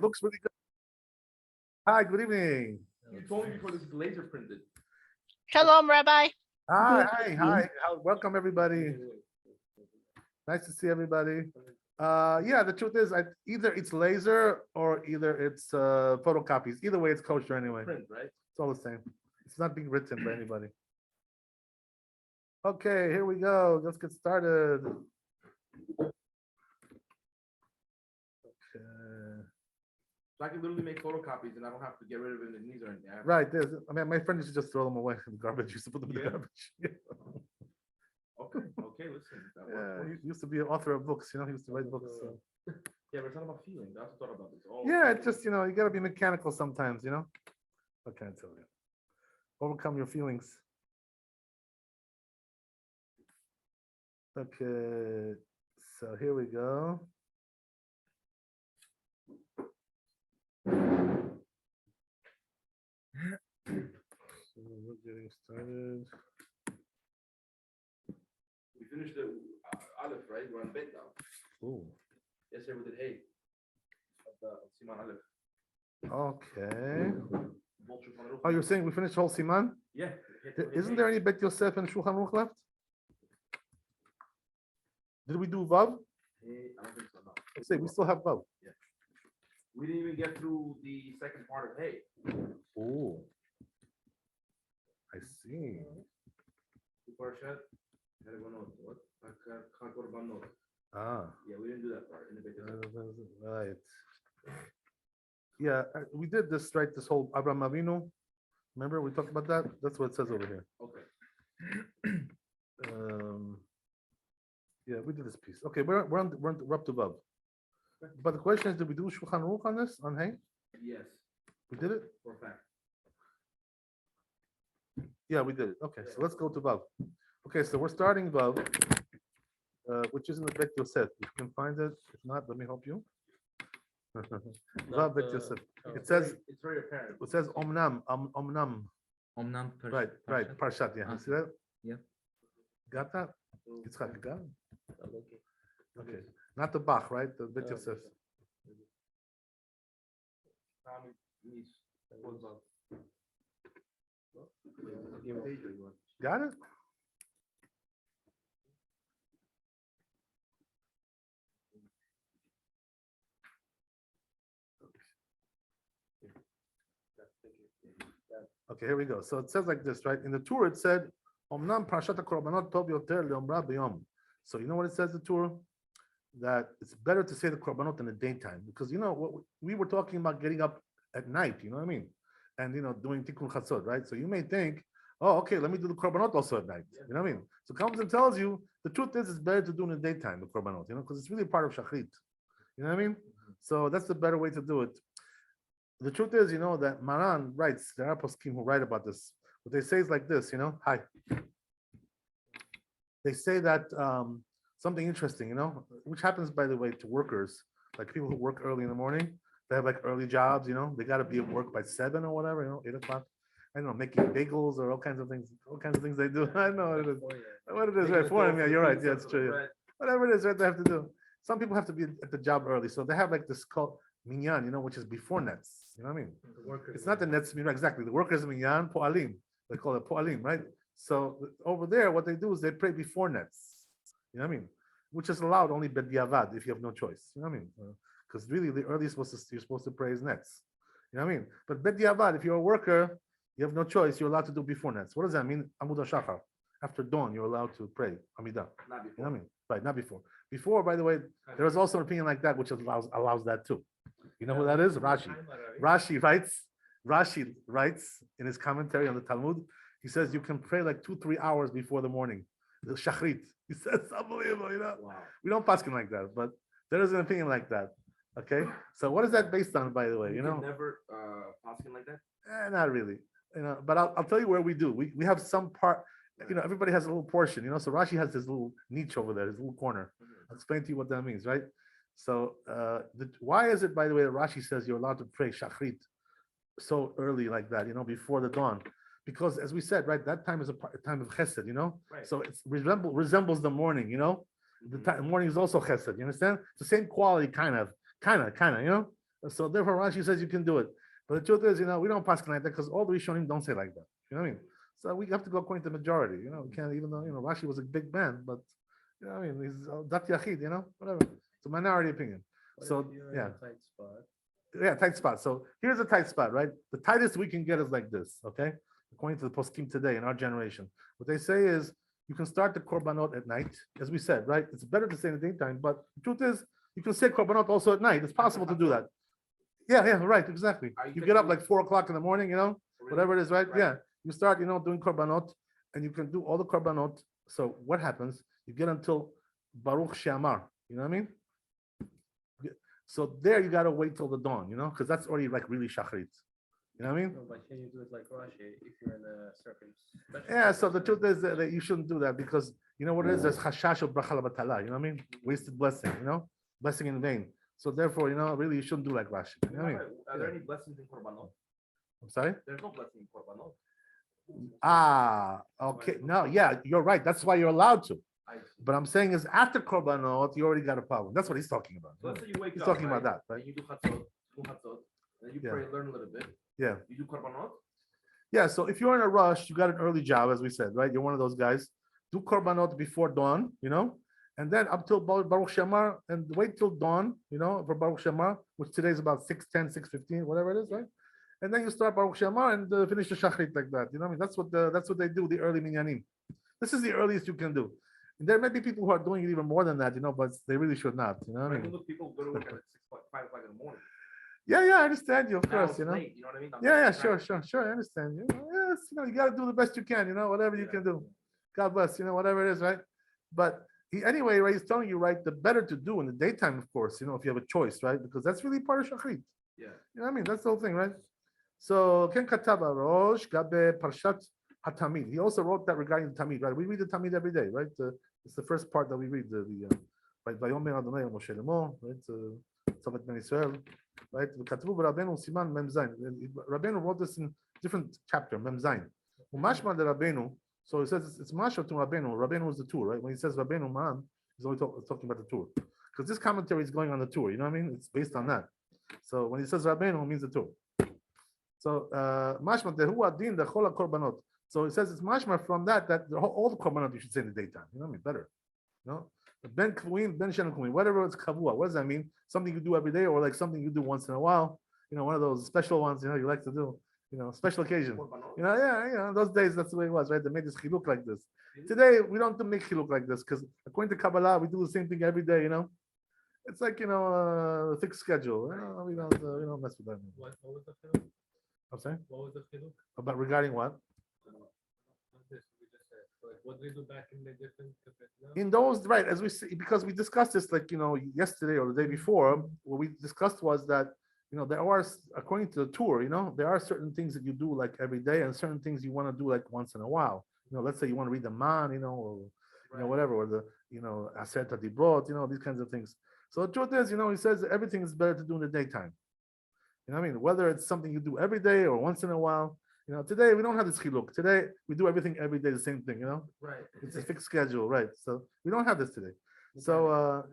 looks really good. Hi, good evening. You told me before this is laser printed. Shalom, Rabbi. Hi. Welcome, everybody. Nice to see everybody. Yeah, the truth is, either it's laser or either it's photocopies. Either way, it's kosher anyway. Print, right? It's all the same. It's not being written by anybody. Okay, here we go. Let's get started. Okay. So I can literally make photocopies and I don't have to get rid of it in these or anything. Right. I mean, my friend used to just throw them away in the garbage. Used to put them in the garbage. Okay, listen. He used to be an author of books. He used to write books. So. Yeah, but it's not about feelings. I also thought about this. It's just, you got to be mechanical sometimes, What can I tell you? Overcome your feelings. Okay, so here we go. So we're getting started. We finished the Aleph, right? We're on Bet now. Oh. Yesterday we did Hey. Siman Aleph. Okay. Oh, you're saying we finished whole Siman? Yeah. Isn't there any Bet Yosef and Shulchan Aruch left? Did we do Vav? I don't think so, no. Let's say we still have Vav. Yeah. We didn't even get through the second part of Hey. Oh. I see. Parshat. What? Yeah, we didn't do that part in the beginning. Right. Yeah, we did this, right? This whole Abraham Avinu. Remember we talked about that? That's what it says over here. Okay. Yeah, we did this piece. Okay, we're up to Vav. But the question is, did we do Shulchan Aruch on this? On Hey? Yes. We did it? For a fact. Yeah, we did it. Okay, so let's go to Vav. Okay, so we're starting Vav, which is in the Bet Yosef. If you can find it, if not, let me help you. Vav Bet Yosef. It says it's very apparent. It says Omnam, Omnam. Omnam. Right. Parshat. Yeah. See that? Yeah. Got that? It's got it. Okay. Not the Bach, right? The Bet Yosef. Got it? Okay, here we go. So it says like this, right? In the Torah, it said, Omnam Parshat HaKorbanot Tov Yoter Leomra B'Yom. So you know what it says in the Torah? That it's better to say the Korbanot in the daytime. Because what we were talking about getting up at night, you know what I mean? And doing Tikkun Chatzot, right? So you may think, oh, okay, let me do the Korbanot also at night. You know what I mean? So it comes and tells you, the truth is it's better to do in the daytime, the Korbanot, because it's really part of Shachrit. You know what I mean? So that's the better way to do it. The truth is, that Maran writes, there are poskim who write about this. What they say is like this, hi. They say that something interesting, which happens, by the way, to workers, like people who work early in the morning. They have like early jobs, they got to be at work by 7 or whatever, 8 o'clock. I don't know, making bagels or all kinds of things they do. I know what it is. What it is, right? For them, yeah, you're right. Yeah, it's true. Yeah. Whatever it is, right, they have to do. Some people have to be at the job early. So they have like this called minyan, which is before nets. You know what I mean? It's not the nets, exactly. The workers minyan, po'alim. They call it po'alim, right? So over there, what they do is they pray before nets. You know what I mean? Which is allowed only b'diavad if you have no choice. You know what I mean? Because really, the earliest you're supposed to pray is nets. You know what I mean? But b'diavad, if you're a worker, you have no choice. You're allowed to do before nets. What does that mean? Amud HaShachar. After dawn, you're allowed to pray Amidah. Not before. You know what I mean? Right, not before. Before, by the way, there is also an opinion like that which allows that too. You know who that is? Rashi. Rashi writes in his commentary on the Talmud. He says you can pray like 2-3 hours before the morning. The Shachrit. He says unbelievable. Wow. We don't paskin like that, but there is an opinion like that. Okay, so what is that based on, by the way? You never paskin like that. Not really. But I'll tell you where we do. We have some part. Everybody has a little portion. So Rashi has his little niche over there, his little corner. I'll explain to you what that means, right? So why is it, by the way, that Rashi says you're allowed to pray Shachrit so early like that, before the dawn? Because as we said, right, that time is a time of Chesed, Right. So it resembles the morning, The morning is also Chesed. You understand? It's the same quality, kind of, So therefore, Rashi says you can do it. But the truth is, we don't pass like that because all the Rishonim don't say like that. You know what I mean? So we have to go according to the majority. We can't, even though, Rashi was a big man, but, he's Dat Yachid, whatever. It's a minority opinion. So, yeah. Yeah, tight spot. So here's a tight spot, right? The tightest we can get is like this, okay? According to the poskim today in our generation. What they say is you can start the korbanot at night, as we said, right? It's better to say in the daytime, but the truth is you can say korbanot also at night. It's possible to do that. Yeah, right, exactly. You get up like 4 o'clock in the morning, whatever it is, right? Yeah. You start, doing korbanot, and you can do all the korbanot. So what happens? You get until Baruch She'amar. You know what I mean? So there you gotta wait till the dawn, because that's already like really shacharit. You know what I mean? No, but can you do it like Rashi if you're in a certain Yeah, so the truth is that you shouldn't do that because you know what it is? There's chashash of bracha l'batala, you know what I mean? Wasted blessing, blessing in vain. So therefore, really you shouldn't do like Rashi. You know what I mean? Are there any blessings in korbanot? I'm sorry? There's no blessing in korbanot. Okay. No, yeah, you're right. That's why you're allowed to. I see. But I'm saying is after korbanot, you already got a problem. That's what he's talking about. So let's say you wake He's up, talking about right? that, right? And you do chatzot, then you Yeah. pray, learn a little bit. Yeah. You do korbanot. Yeah, so if you're in a rush, you got an early job, as we said, right? You're one of those guys. Do korbanot before dawn, and then up till Baruch Shemar, and wait till dawn, for Baruch Shemar, which today is about 6:10, 6:15, whatever it is, right? And then you start Baruch Shemar and finish the shachrit like that. You know what I mean? That's what they do, the early minyanim. This is the earliest you can do. And there may be people who are doing it even more than that, but they really should not. You know what I Right? mean? Look, people go to work at 5 o'clock in the morning. Yeah, I understand you, of Now course, it's late, you know what I mean? I'm Yeah, like, sure. I understand. Yes, you got to do the best you can, whatever you Yeah. can do. God bless, whatever it is, right? But anyway, right, he's telling you, right, the better to do in the daytime, of course, if you have a choice, right? Because that's really part of Shachrit. Yeah. You know what I mean? That's the whole thing, right? So, Ken Kataba Rosh Gabe Parshat HaTamid. He also wrote that regarding the Tamid, right? We read the Tamid every day, right? It's the first part that we read, right? Vayomer Adonai el Moshe Lemo, right? Tzavat Ben Israel, right? Katvu Rabbeinu Siman Mem Zayin. Rabbeinu wrote this in different chapter, Mem Zayin. Umashma de Rabbeinu. So he says it's Mashma to Rabbeinu. Rabbeinu is the tour, right? When he says Rabbeinu Man, he's only talking about the tour. Because this commentary is going on the tour, you know what I mean? It's based on that. So when he says Rabbeinu, it means the tour. So Mashma de Hu Adin the Chola Korbanot. So he says it's Mashma from that all the Korbanot you should say in the daytime. You know what I mean? Better. Ben Kvuim, Ben Shen Kvuim, whatever it's Kavua. What does that mean? Something you do every day or like something you do once in a while. One of those special ones, you like to do. Special occasion. Korbanot. Those days, that's the way it was, right? They made this chiluk like this. Today, we don't make chiluk like this because according to Kabbalah, we do the same thing every day, It's like, a fixed schedule. We don't mess with that. What was the chiluk? I'm saying? What was the chiluk? About regarding what? This we just said. So, like, what do they do back in the different? In those, right, as we see, because we discussed this like, yesterday or the day before, what we discussed was that, there are, according to the tour, there are certain things that you do like every day and certain things you want to do like once in a while. Let's say you want to read the man, or, whatever, or the, Aseret Dibrot, these kinds of things. So the truth is, he says everything is better to do in the daytime. You know what I mean? Whether it's something you do every day or once in a while. Today we don't have this chiluk. Today we do everything every day, the same thing, Right. It's a fixed schedule, right? So we don't have this today. So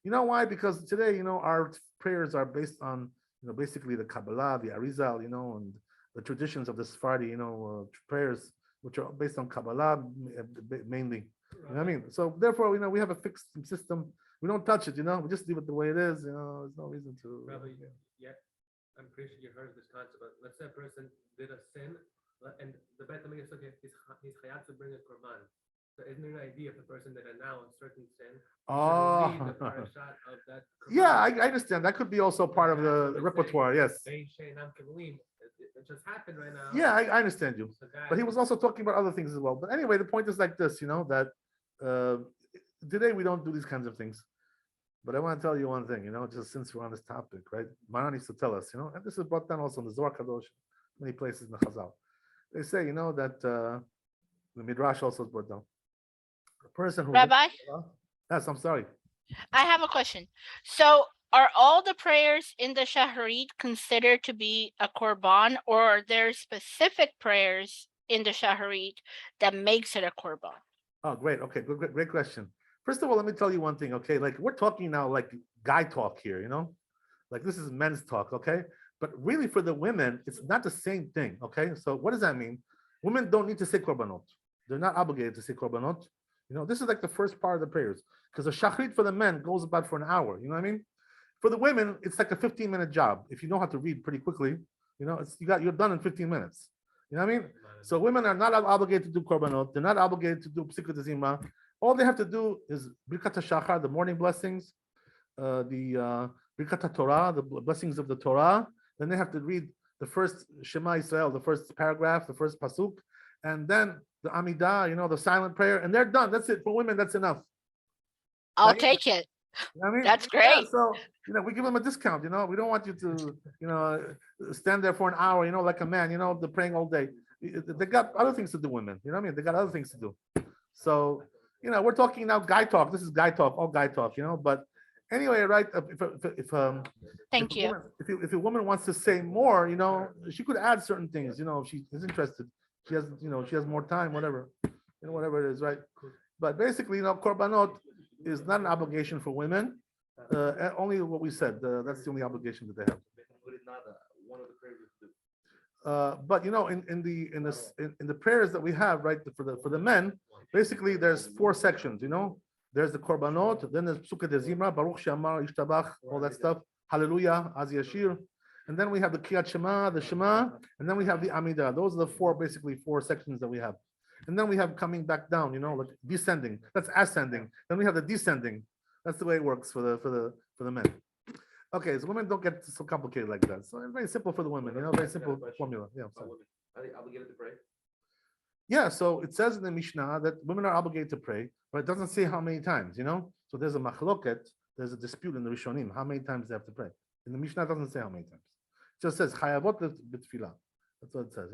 you know why? Because today, our prayers are based on, basically the Kabbalah, the Arizal, and the traditions of the Sephardi, prayers, which are based on Kabbalah mainly. You know what I mean? So therefore, we have a fixed system. We don't touch it, we just leave it the way it is. There's no reason to. Rabbi, yeah, I'm pretty sure you heard this concept. But let's say a person did a sin, and the Beit HaMikdash said he's chayav to bring a korban. So isn't there an idea if the person that announced certain sin? Oh, Read the parashat of that korban? yeah, I understand. That could be also part of the repertoire. Yes. It just happened right now. Yeah, I understand you. So that- But he was also talking about other things as well. But anyway, the point is like this, that today we don't do these kinds of things. But I want to tell you one thing, just since we're on this topic, right? Maran used to tell us, and this is brought down also in the Zohar Kadosh, many places in the Chazal. They say, that the Midrash also is brought down. A person who Rabbi, yes, I'm sorry. I have a question. So are all the prayers in the Shaharit considered to be a korban, or are there specific prayers in the Shaharit that makes it a korban? Oh, great. Okay, great question. First of all, let me tell you one thing, okay? Like we're talking now like guy talk here, Like this is men's talk, okay? But really for the women, it's not the same thing, okay? So what does that mean? Women don't need to say korbanot. They're not obligated to say korbanot. This is like the first part of the prayers because the shachrit for the men goes about for an hour. You know what I mean? For the women, it's like a 15-minute job. If you know how to read pretty quickly, you're done in 15 minutes. You know what I mean? So women are not obligated to do korbanot. They're not obligated to do psikut zima. All they have to do is birkat shachar, the morning blessings, the birkat Torah, the blessings of the Torah. Then they have to read the first Shema Israel, the first paragraph, the first pasuk, and then the Amidah, the silent prayer, and they're done. That's it for women. That's enough. I'll take it. You know what I mean? That's Yeah, great. so we give them a discount. We don't want you to stand there for an hour. Like a man. They're praying all day. They got other things to do. Women. You know what I mean? They got other things to do. So we're talking now guy talk. This is guy talk. All guy talk. But anyway, right? Thank you. If a woman wants to say more, she could add certain things. If she is interested, she has more time. Whatever, whatever it is, right? But basically, korbanot is not an obligation for women. Only what we said. That's the only obligation that they have. But in the prayers that we have, right, for the men, basically there's 4 sections. There's the korbanot, then there's psukat zimra, baruch she'amar ishtabach, all that stuff. Hallelujah, az yashir. And then we have the kriyat shema, the shema, and then we have the amidah. Those are the basically four sections that we have. And then we have coming back down, like descending. That's ascending. Then we have the descending. That's the way it works for the men. Okay, so women don't get so complicated like that. So it's very simple for the women, very simple formula. Yeah. Are they obligated to pray? Yeah, so it says in the Mishnah that women are obligated to pray, but it doesn't say how many times, So there's a machloket, there's a dispute in the Rishonim, how many times they have to pray. In the Mishnah, it doesn't say how many times. It just says chayavot b'tfilah. That's what it says,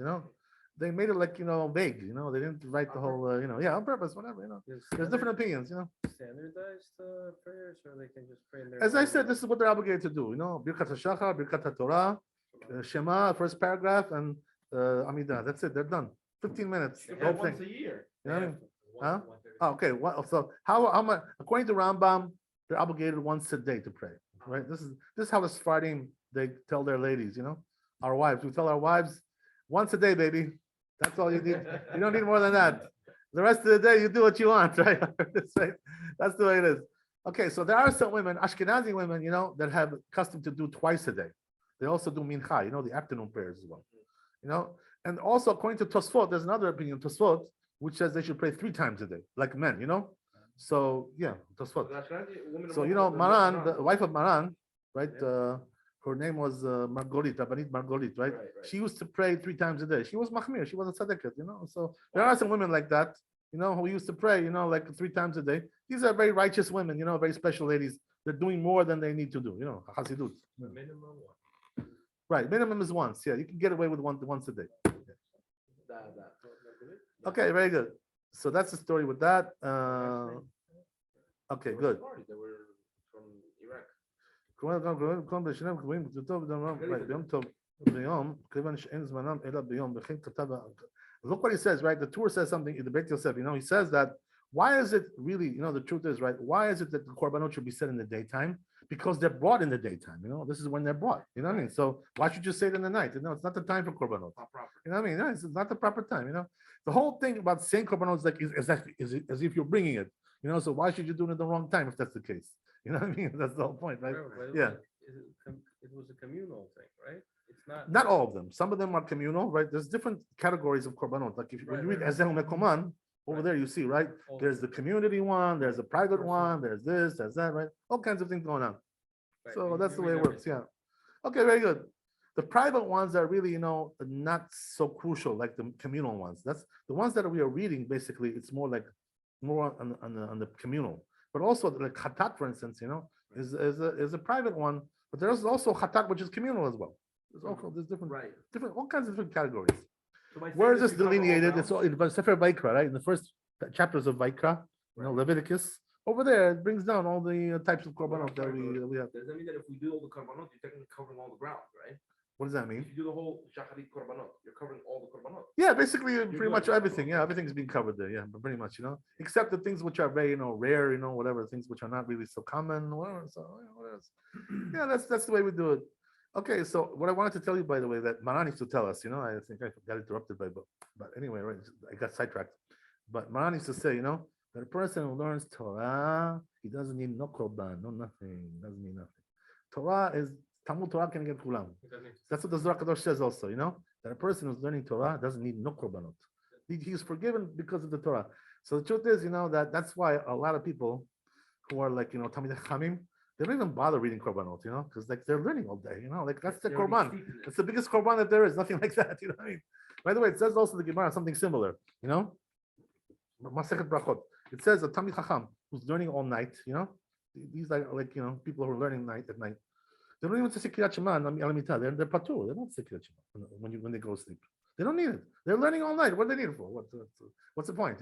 They made it like, vague, they didn't write the whole, on purpose, whatever, There's different opinions, Standardized prayers, or they can just pray in their. As I said, this is what they're obligated to do, Birkat HaShachar, Birkat HaTorah, Shema, first paragraph, and Amidah. That's it, they're done. 15 minutes. The whole thing. Once a year. You know what I mean? Huh? Oh, okay. So how much? According to Rambam, they're obligated once a day to pray. Right. This is how the Sephardim they tell their ladies. Our wives. We tell our wives once a day, baby. That's all you need. You don't need more than that. The rest of the day, you do what you want. Right. That's the way it is. Okay. So there are some women, Ashkenazi women, that have custom to do twice a day. They also do mincha. The afternoon prayers as well. And also, according to Tosfot, there's another opinion, Tosfot, which says they should pray 3 times a day, like men, So, yeah, Tosfot. So, Maran, the wife of Maran, right? Her name was Margolit, Rabbanit Margolit, right? She used to pray 3 times a day. She was Mahmir, she was a tzaddikat, So, there are some women like that, who used to pray, like 3 times a day. These are very righteous women, very special ladies. They're doing more than they need to do, Hasidut. Minimum one. Right, minimum is once. Yeah, you can get away with once a day. Okay, very good. So that's the story with that. Okay, good. They were from Iraq. Look what he says, right? The Torah says something in the Beit Yosef. He says that why is it really, the truth is, right? Why is it that the korbanot should be said in the daytime? Because they're brought in the daytime. This is when they're brought. You know what I mean? So why should you say it in the night? It's not the time for korbanot. You know what I mean? No, it's not the proper time. The whole thing about saying korbanot is like is as if you're bringing it. So why should you do it at the wrong time if that's the case? You know what I mean? That's the whole point, right? Yeah. It was a communal thing, right? It's not all of them. Some of them are communal, right? There's different categories of korbanot. Like when you read Ezel Mekoman, over there you see, right? There's the community one, there's a private one, there's this, there's that, right? All kinds of things going on. So that's the way it works, yeah. Okay, very good. The private ones are really, not so crucial like the communal ones. That's the ones that we are reading. Basically, it's more on the communal. But also, like Khatat, for instance, is a private one. But there's also Khatat, which is communal as well. There's different all kinds of different categories. So where is this delineated? It's all in Sefer Vaikra, right? In the first chapters of Vaikra, Leviticus. Over there, it brings down all the types of korbanot that we have. Does that mean that if we do all the korbanot, you're technically covering all the ground, right? What does that mean? If you do the whole shacharit korbanot, you're covering all the korbanot. Yeah, basically, pretty good. much everything. Yeah, everything's being covered there. Yeah, but pretty much, except the things which are very, rare, whatever things which are not really so common, whatever. So, what else? Yeah, that's the way we do it. Okay, so what I wanted to tell you, by the way, that Maran used to tell us, I think I got interrupted but anyway, right, I got sidetracked. But Maran used to say, that a person who learns Torah, he doesn't need no korban, no nothing, doesn't need nothing. Torah is Talmud Torah can get kulam. That's what the Zohar Kadosh says also, that a person who's learning Torah doesn't need no korbanot. He's forgiven because of the Torah. So the truth is, that's why a lot of people who are like, Talmidei Chachamim, they don't even bother reading korbanot, because like they're learning all day, like that's the korban. It's the biggest korban that there is, nothing like that, what I mean? By the way, it says also the Gemara something similar, Masechet Brachot. It says a Talmid Chacham who's learning all night, these are like, people who are learning at night. They don't even say Kriyat Shema al Mitah. They're patur. They don't say Kriyat Shema when they go to sleep. They don't need it. They're learning all night. What do they need it for? What's the point?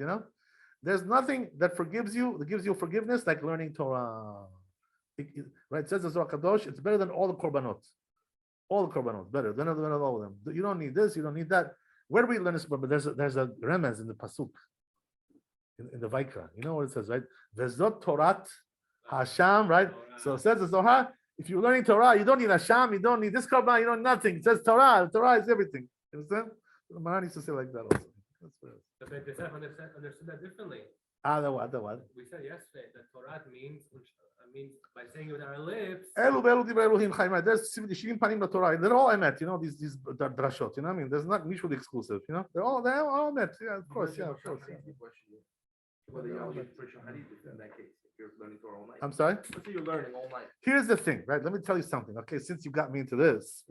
There's nothing that forgives you, that gives you forgiveness like learning Torah. Right? It says the Zohar Kadosh, it's better than all the korbanot. All the korbanot, better than all of them. You don't need this. You don't need that. Where do we learn this? But there's a remez in the pasuk, in the Vaikra. You know what it says, right? Vezot Torat Hasham, right? So it says the Zohar. If you're learning Torah, you don't need Hashem, you don't need this korban, you don't need nothing. It says Torah. Torah is everything. You understand? Maran used to say like that also. That's But they understood that differently. The what? We said yesterday that Torah means by saying it with our lips. There's 70 panim in Torah. They're all emet, these drashot. You know what I mean? There's not mutually exclusive. They're all emet. Yeah, of course. Yeah, of course. Yeah. Whether you're for shacharit in that case, if you're learning Torah all night. I'm sorry? Let's say you're learning all night. Here's the thing, right? Let me tell you something. Okay, since you got me into this,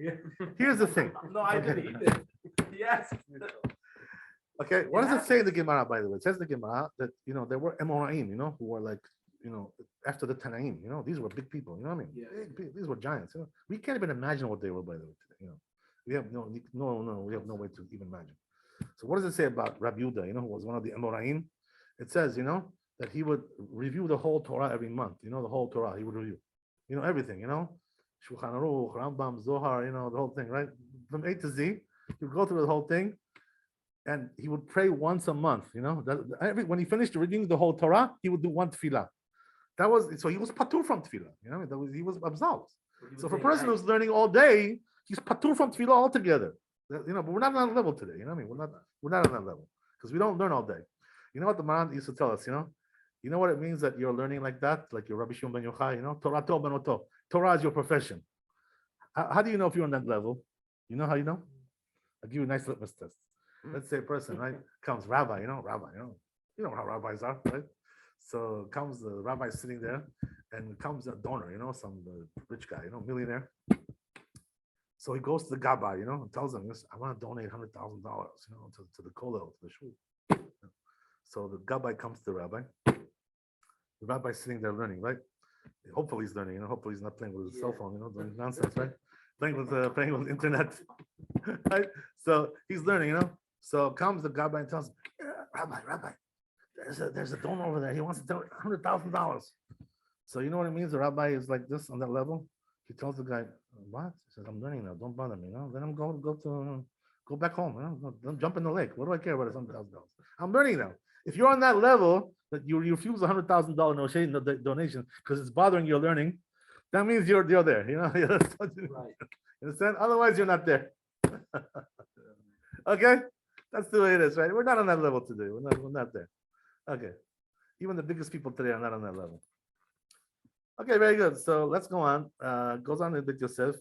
here's the thing. No, I didn't. He did. Yes. Okay, what does it say in the Gemara, by the way? It says in the Gemara that, there were Emoraim, who were like, after the Tanaim, these were big people, you know what I mean? Yeah. Big, these were giants. We can't even imagine what they were, by the way, today, We have we have no way to even imagine. So what does it say about Rabbi Yehuda, who was one of the Emoraim? It says, that he would review the whole Torah every month, the whole Torah, he would review, everything, Shulchan Aruch, Rambam, Zohar, the whole thing, right? From A to Z, he would go through the whole thing, and he would pray once a month, when he finished reading the whole Torah, he would do one tefillah. So he was patur from tefillah, he was absolved. So for a person who's learning all day, he's patur from tefillah altogether. But we're not on that level today, We're not on that level, because we don't learn all day. You know what the Maran used to tell us, You know what it means that you're learning like that, like your Rabbi Shimon ben Yochai, Torah to benoto. Torah is your profession. How do you know if you're on that level? You know how you know? I'll give you a nice litmus test. Let's say a person, right, comes rabbi, you know how rabbis are, right? So comes the rabbi sitting there, and comes a donor, some rich guy, millionaire. So he goes to the gabbai, and tells him, I want to donate $100,000, to the kollel, to the shul. So the gabbai comes to the rabbi. The rabbi's sitting there learning, right? Hopefully he's learning, hopefully he's not playing with his cell phone, doing nonsense, right? Playing with internet, right? So he's learning, So comes the gabbai and tells him, Rabbi, there's a donor over there. He wants to donate $100,000. So you know what it means? The rabbi is like this on that level. He tells the guy, what? He says, I'm learning now. Don't bother me. Let him go back home. Don't jump in the lake. What do I care about $100,000? I'm learning now. If you're on that level that you refuse $100,000 donation because it's bothering your learning, that means you're there. Right. You understand? Otherwise, you're not there. Okay, that's the way it is, right? We're not on that level today. We're not there. Okay, even the biggest people today are not on that level. Okay, very good. So let's go on. Goes on with Yosef.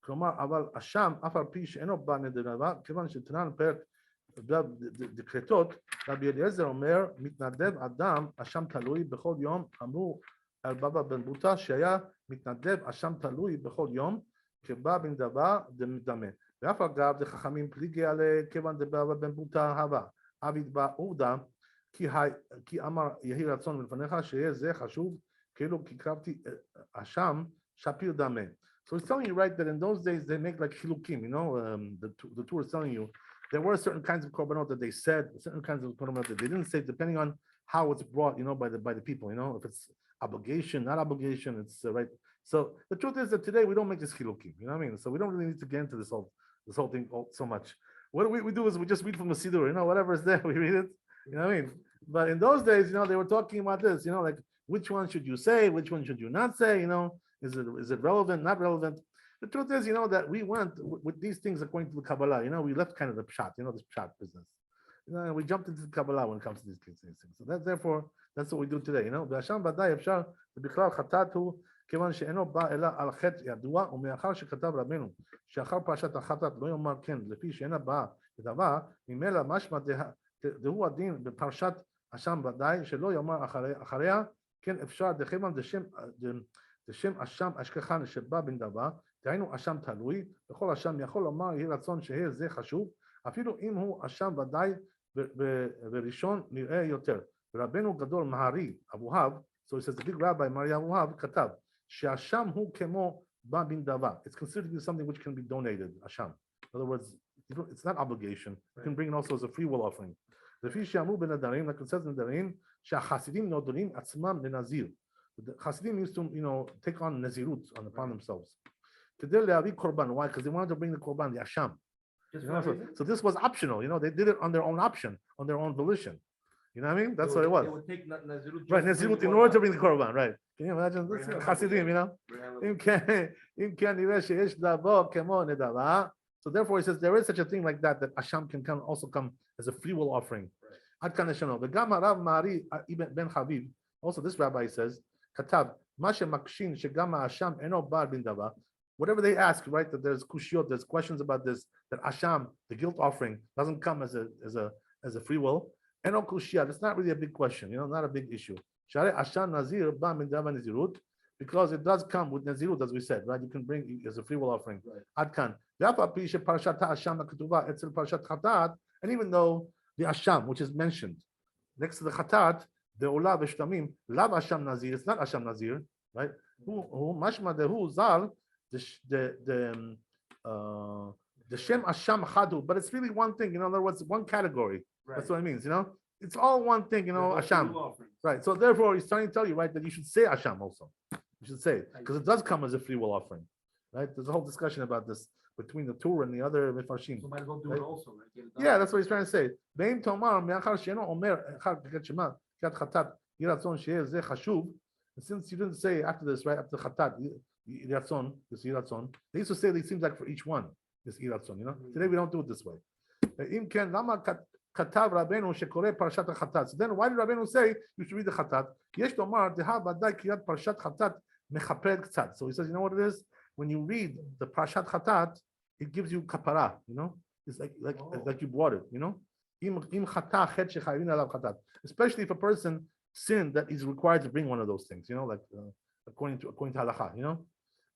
כלומר, אבל אשם, אף על פי שאינו בא נדבה, כיוון שתנן פרק דקרטות, רבי אליעזר אומר, מתנדב אדם, אשם תלוי בכל יום, אמרו על בבא בן בוטה, שהיה מתנדב, אשם תלוי בכל יום, כבא בן דבה דמדמה. ואף אגב, דחכמים פליגי עלי, כיוון דבבא בן בוטה הווה. אביד בא עובדה, כי אמר יהי רצון מלפניך, שיהיה זה חשוב, כאילו כי קרבתי אשם, שפיר דמה. So he's telling you, right, that in those days they make like chilukim, the two is telling you there were certain kinds of korbanot that they said, certain kinds of korbanot that they didn't say, depending on how it's brought, by the people, if it's obligation, not obligation. It's right. So the truth is that today we don't make this chilukim. You know what I mean? So we don't really need to get into this whole thing so much. What we do is we just read from the Siddur, whatever is there, we read it. You know what I mean? But in those days, they were talking about this, like which one should you say, which one should you not say, is it relevant, not relevant? The truth is, that we went with these things according to the Kabbalah, we left kind of the pshat, this pshat business. We jumped into the Kabbalah when it comes to these things. So that's what we do today, והשם ודאי אפשר, ובכלל חטאת הוא, כיוון שאינו בא אלא על חטא ידוע, ומאחר שכתב רבנו, שאחר פרשת החטאת לא יאמר כן, לפי שאינה באה לדבר, ממילא משמע דהוא הדין בפרשת השם ודאי, שלא יאמר אחריה, כן אפשר דכיוון דשם אשם אשכחן שבא בן דבר, דהיינו אשם תלוי, וכל אשם יכול לומר יהי רצון שיהיה זה חשוב, אפילו אם הוא אשם ודאי וראשון נראה יותר. ורבנו גדול מהרי אבוהב, so he says the big rabbi Mari Abuhav כתב, שהאשם הוא כמו בא בן דבר. It's considered to be something which can be donated, אשם. In other words, it's not obligation. You can bring it also as a free will offering. לפי שאמרו בנדרים, like it says בנדרים, שהחסידים נודרים עצמם לנזיר. The Hasidim used to, take on nazirut upon themselves. כדי להביא קורבן. Why? Because they wanted to bring the korban, the asham. So this was optional. They did it on their own option, on their own volition. You know what I mean? That's what it was. They would take nazirut. Right, nazirut in order to bring the korban. Right? Can you imagine this? Hasidim, אם כן נראה שיש דבר כמו נדבה. So therefore, he says there is such a thing like that asham can also come as a free will offering. עד כאן לשנות. וגם הרב מערי בן חביב, also this rabbi says, כתב, מה שמקשין שגם האשם אינו בעל בן דבר, whatever they ask, right, that there's kushiyot, there's questions about this, that asham, the guilt offering, doesn't come as a free will. Eno kushiyot, it's not really a big question, not a big issue. Share asham nazir ba min davar nazirut, because it does come with nazirut, as we said, right? You can bring it as a free will offering. Ad kan. And even though the asham, which is mentioned next to the chatat, the olah v'shtamim, lav asham nazir, it's not asham nazir, right? Who mashma dehu zal, the shem asham chadu, but it's really one thing. In other words, one category. Right. That's what it means. It's all one thing. Asham. Right. So therefore, he's trying to tell you, right, that you should say asham also. You should say it because it does come as a free will offering. Right. There's a whole discussion about this between the Torah and the other mefarshim. So might as well do it also. Right? Yeah, that's what he's trying to say. Ve'im tomar me'achar she'eno omer echad k'ket shema k'at chatat yiratzon she'eh zeh chashuv. And since you didn't say after this, right, after chatat yiratzon, this yiratzon, they used to say it seems like for each one this yiratzon. Today we don't do it this way. Im ken lama katav Rabbeinu shekoreh parashat chatat. So then why did Rabbeinu say you should read the chatat? Yesh tomar deha badai kirat parashat chatat mechaped k'tzat. So he says, you know what it is? When you read the Parashat Chatat, it gives you kapara, It's like you bought it, Im chata chet shechayvin alav chatat. Especially if a person sinned that he's required to bring one of those things, like according to halakha,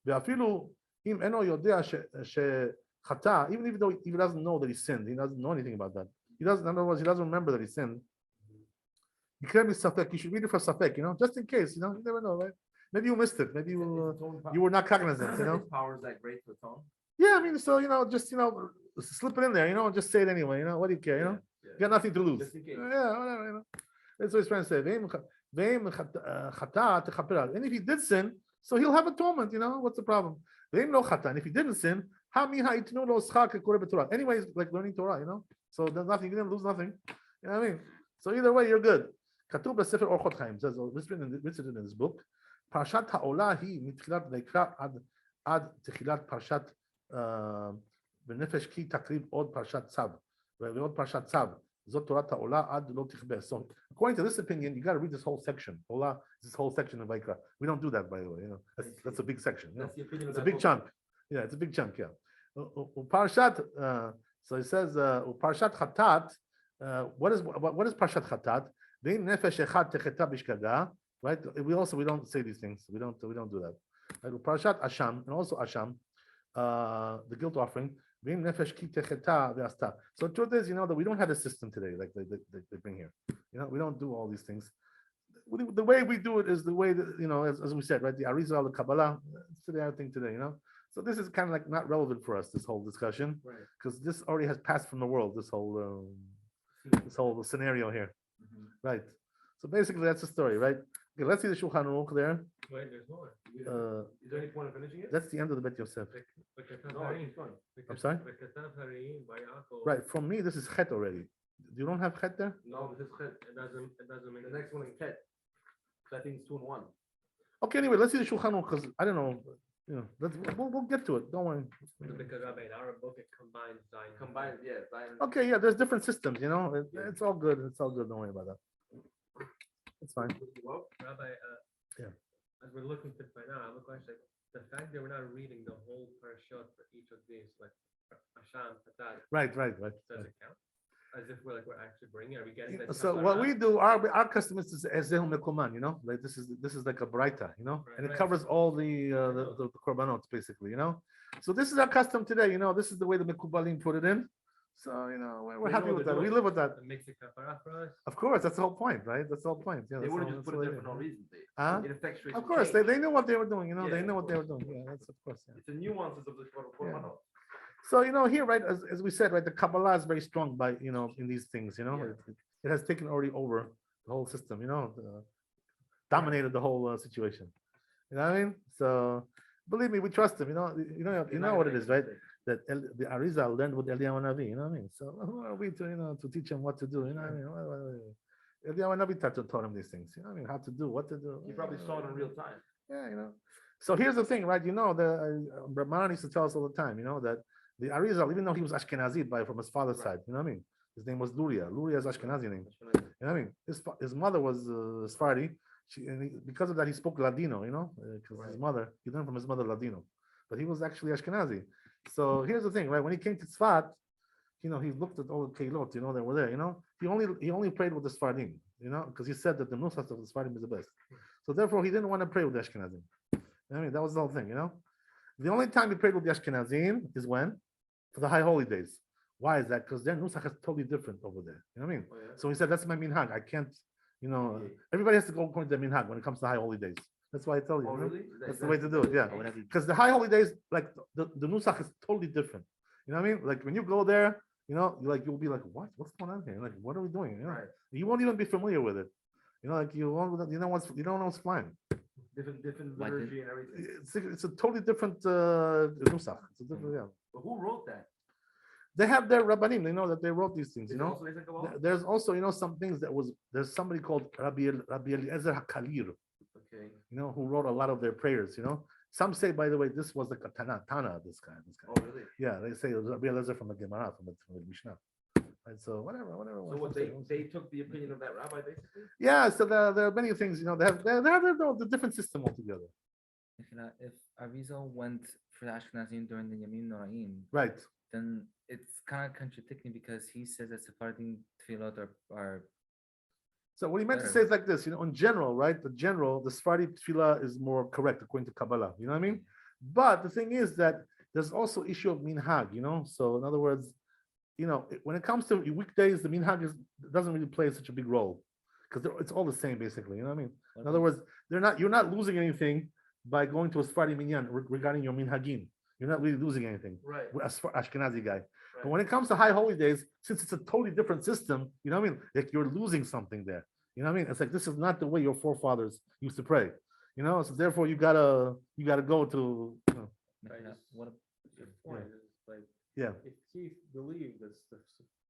Ve'afilu im eno yodea shechata, even if he doesn't know that he sinned, he doesn't know anything about that. In other words, he doesn't remember that he sinned. You can't be safek. You should read it for safek, just in case, you never know, right? Maybe you missed it. Maybe you were not cognizant. His power is that great for tone. Yeah, I mean, so just slip it in there. Just say it anyway. What do you care? You got nothing to lose. Yeah, whatever. That's what he's trying to say. And if he did sin, so he'll have atonement. What's the problem? And if he didn't sin, anyways, like learning Torah. So there's nothing. You didn't lose nothing. You know what I mean? So either way, you're good. Katuv b'sefer Orchot Chaim says, written in this book. פרשת העולה היא מתחילת ויקרא עד תחילת פרשת בנפש כי תקריב עוד פרשת צו ועוד פרשת צו זאת תורת העולה עד לא תכבה. So according to this opinion, you got to read this whole section. Ola, this whole section of Vayikra. We don't do that, by the way. That's a big section. It's a big chunk. Yeah, it's a big chunk. Yeah. Parashat. So it says Parashat Chatat. What is Parashat Chatat? Ve'im nefesh echad techeta bishkaga. Right? We don't say these things. We don't do that. Right? Parashat Asham and also Asham, the guilt offering. So the truth is, that we don't have a system today like they bring here. We don't do all these things. The way we do it is the way that as we said, right? The Arizal, the Kabbalah, it's the thing today. So this is kind of like not relevant for us. This whole discussion, because this already has passed from the world. This whole scenario here, right? So basically, that's the story, right? Okay, let's see the Shulchan Aruch there. Wait, there's more. Is there any point of finishing it? That's the end of the Bet Yosef. No, I keep going. I'm sorry? Right, from me, this is Chet already. You don't have Chet there? No, this is Chet. It doesn't mean The next one is Chet. So I think it's 2 and 1. Okay, anyway, let's see the Shulchan Aruch, because I don't know, we'll get to it, don't worry. because Rabbi, in our book it combines Zion. Combined, yeah. Zion. Okay, yeah, there's different systems, it's all good, don't worry about that. It's fine. Rabbi, Yeah. as we're looking to find out, I have a question. The fact that we're not reading the whole parashot for each of these, like Hashem, Patat, Right. does it count? As if we're actually bringing, are we getting that? So what we do, our custom is Ezehum Mekoman, like this is like a Braita, and it Right. covers all the korbanot basically, So this is our custom today, this is the way the Mekubalim put it in. So we're They happy know with they're that. We doing live with that. It makes it kapara for us. Of course, that's the whole point, right? That's the whole point. Yeah, They that's wouldn't all- just that's put it all there for no do. reason. Huh? It affects Of course, they knew what they were doing. Yeah, They knew of what they were course. doing. Yeah, that's of course. Yeah. It's the nuances of the Korbanot. So here, right, as we said, right, the Kabbalah is very strong by in these things. It has taken already over the whole system. Dominated the whole situation. You know what I mean? So believe me, we trust him. You know what it is, right? That the Arizal learned with Eliyahu Navi. You know what I mean? So who are we to teach him what to do? You know what I mean? Eliyahu Navi taught him these things. You know what I mean? How to do, what to do. You probably saw it in real time. Yeah. So here's the thing, right? The Brahman used to tell us all the time, that the Arizal, even though he was Ashkenazi from his father's side, you know what I mean? His name was Luria. Luria is Ashkenazi name. You know what I mean? His mother was Sephardi. Because of that, he spoke Ladino, because his mother, he learned from his mother Ladino, but he was actually Ashkenazi. So here's the thing, right? When he came to Tzfat, he looked at all the Keilot, that were there, he only prayed with the Sephardim, because he said that the Nusach of the Sephardim is the best. So therefore, he didn't want to pray with the Ashkenazim. I mean, that was the whole thing, The only time he prayed with the Ashkenazim is when? For the high holy days. Why is that? Because their Nusach is totally different over there. You know what I mean? Oh, yeah. So he said, that's my minhag. I can't, everybody has to go according to their minhag when it comes to high holy days. That's why I tell you. Oh, you know? really? That's the way to do it, yeah. Because the high holy days, like the Nusach is totally different. You know what I mean? Like when you go there, you'll be like, what's going on here? Like, what are we doing? Right. You won't even be familiar with it. You won't, you don't know what's flying. Different liturgy and everything. It's a totally different Nusach. It's a different, yeah. But who wrote that? They have their Rabbanim, they know that they wrote these things, Is it also Isaac Kabbalah? There's also, some things there's somebody called Rabbi Eliezer HaKalir, Okay. who wrote a lot of their prayers, Some say, by the way, this was like a Tana, this guy. Oh, really? Yeah, they say it was Rabbi Eliezer from the Gemara, from the Mishnah. And so whatever. So what they took the opinion of that rabbi basically? Yeah, so there are many things, they have the different system altogether. If Arizal went for the Ashkenazim during the Yamim Noraim, Right. then it's kind of contradicting because he says that Sephardim Tefillot are So what he meant to better. say is like this, in general, right? The Sephardi tefillah is more correct according to Kabbalah. You know what I mean? But the thing is that there's also issue of minhag. So in other words, when it comes to weekdays, the minhag doesn't really play such a big role because it's all the same basically. You know what I mean? In other words, you're not losing anything by going to a Sephardi minyan regarding your minhagim. You're not really losing anything. Right. As Ashkenazi guy. But Right. when it comes to high holy days, since it's a totally different system, you know what I mean? Like you're losing something there. You know what I mean? It's like this is not the way your forefathers used to pray. So therefore you gotta go to what Your point is like, yeah. if he believed that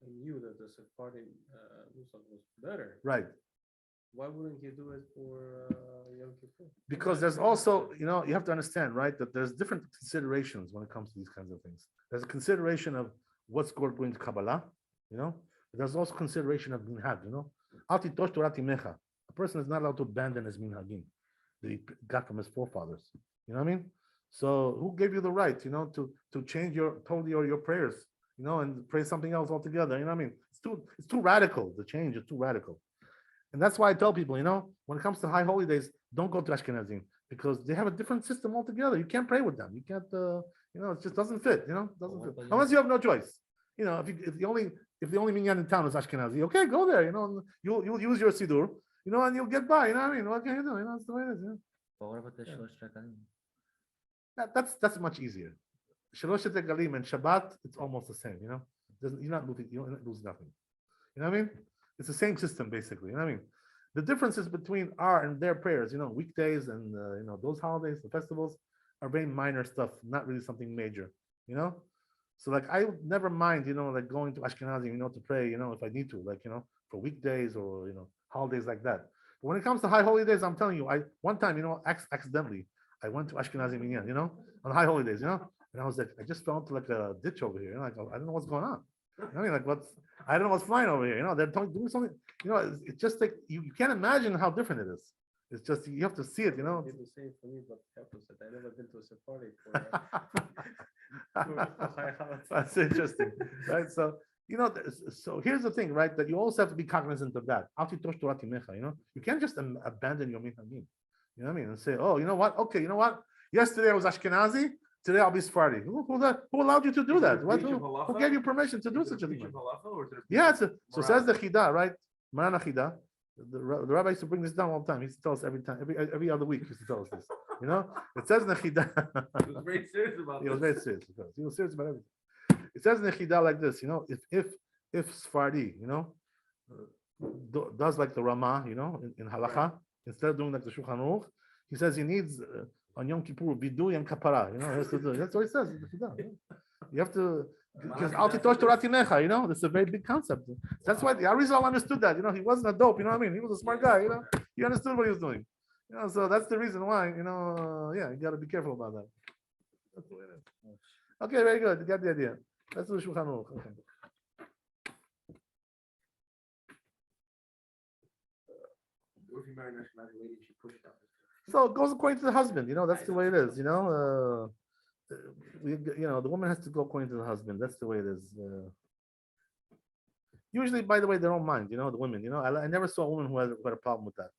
and knew that the Sephardim Nusach was better, Right. why wouldn't he do it for Yom Kippur? Because there's also, you have to understand, right, that there's different considerations when it comes to these kinds of things. There's a consideration of what's going to Kabbalah, There's also consideration of minhag, Ati tosh torati mecha. A person is not allowed to abandon his minhagim that he got from his forefathers. You know what I mean? So who gave you the right, to change your prayers, and pray something else altogether? You know what I mean? It's too radical. The change is too radical. And that's why I tell people, when it comes to high holy days, don't go to Ashkenazim because they have a different system altogether. You can't pray with them. You can't, it just doesn't fit, doesn't what fit. about you? Unless you have no choice. If the only minyan in town is Ashkenazi, okay, go there, you'll use your Siddur, and you'll get by, you know what I mean? What can you do? That's the way it is. But what about the Yeah. Shlosh Regalim? That's much easier. Shalosh Regalim and Shabbat, it's almost the same, You're not losing nothing. You know what I mean? It's the same system basically, you know what I mean? The differences between our and their prayers, weekdays and those holidays, the festivals, are very minor stuff, not really something major. So like I would never mind, like going to Ashkenazi, to pray, if I need to, like for weekdays or holidays like that. But when it comes to high holy days, I'm telling you, I one time, accidentally, I went to Ashkenazi minyan, on high holy days, and I was like, I just fell into like a ditch over here, like I don't know what's going on. I mean, like I don't know what's flying over here. They're doing something. It's just like you can't imagine how different it is. It's just you have to see it. It's the same for me, but opposite. I never been to a safari for. That's interesting, right? So so here's the thing, right? That you also have to be cognizant of that. You can't just abandon your minhagim. You know what I mean? And say, oh, you know what? Okay, you know what? Yesterday I was Ashkenazi. Today I'll be Sephardi. Who allowed you to do that? Who gave you permission to do such a thing? Yeah, so says the Chida, right? Maran Chida. The rabbi used to bring this down all the time. He used to tell us every time, every other week. He used to tell us this. It says in the Chida. He was very serious about He was very serious. He was serious about everything. It says in the Chida like this. If Sephardi, does like the Ramah, in Halacha, instead of doing like the Shulchan Aruch, he says he needs on Yom Kippur vidui and kapara. He has to do. That's what he says. You have to. Because al titosh Torah timecha, this is a very big concept. That's why the Arizal understood that. He wasn't a dope. You know what I mean? He was a smart guy. He understood what he was doing. So that's the reason why. Yeah, you got to be careful about that. That's the way it is. Okay, very good. You got the idea. Let's do Shulchan Aruch. Okay. What if you marry an Ashkenazi lady and she pushed out? So it goes according to the husband. That's the way it is. The woman has to go according to the husband. That's the way it is. Usually, by the way, they don't mind. The women. I never saw a woman who had a problem with that.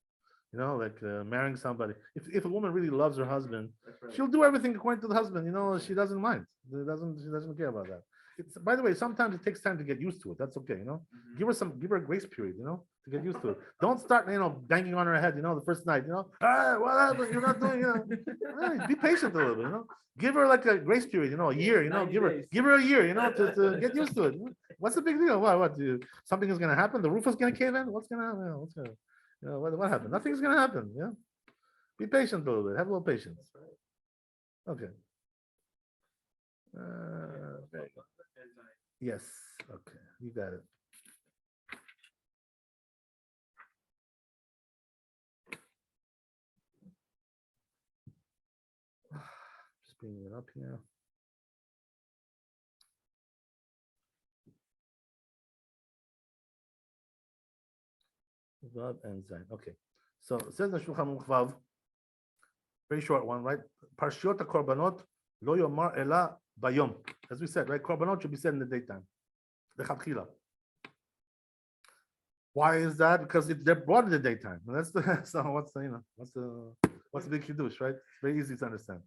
Like marrying somebody. If a woman really loves her husband, Right. she'll do everything according to the husband. She doesn't mind. She doesn't care about that. By the way, sometimes it takes time to get used to it. That's okay. Give her a grace period. To get used to it. Don't start, banging on her head. The first night. What happened? You're not doing. Be patient a little bit. Give her like a grace period. A year. Give her a year. To get used to it. What's the big deal? What? Something is gonna happen? The roof is gonna cave in? What's gonna happen? What's gonna? What happened? Nothing's gonna happen. Yeah. Be patient a little bit. Have a little patience. Okay. Okay. Yes. Okay. You got it. Just bringing it up here. Vav and Zain. Okay. So it says in Shulchan Aruch Vav, very short one, right? Parshiot korbanot lo yomar ela bayom. As we said, right? Korbanot should be said in the daytime. The chatchila. Why is that? Because they're brought in the daytime. And that's the so what's the big kiddush, right? It's very easy to understand.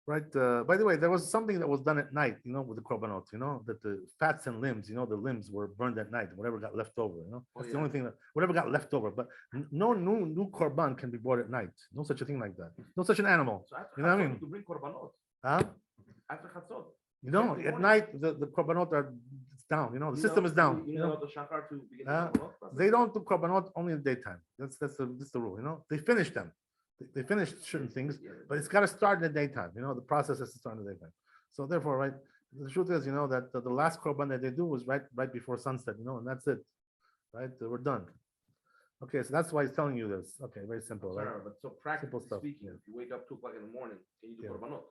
Right. By the way, there was something that was done at night, with the korbanot, that the fats and limbs, the limbs were burned at night, whatever got left over, That's the only thing whatever got left over. But no new korban can be brought at night. No such a thing like that. No such an animal. So after You know what I Chatzot, mean? you bring korbanot. Huh? After Chatzot. At night, the korbanot are it's down, the system is down. You know the shachar to begin the Uh, korbanot? They don't do korbanot only in the daytime. That's the rule, They finish them. They finish certain things, but it's got to start in the daytime. The process has to start in the daytime. So therefore, right, the truth is, that the last korban that they do was right before sunset, and that's it, right? We're done. Okay, so that's why he's telling you this. Okay, very simple, right? Sorry, but so practically stuff, speaking, yeah. if you wake up 2 o'clock in the morning, can you do Yeah. korbanot?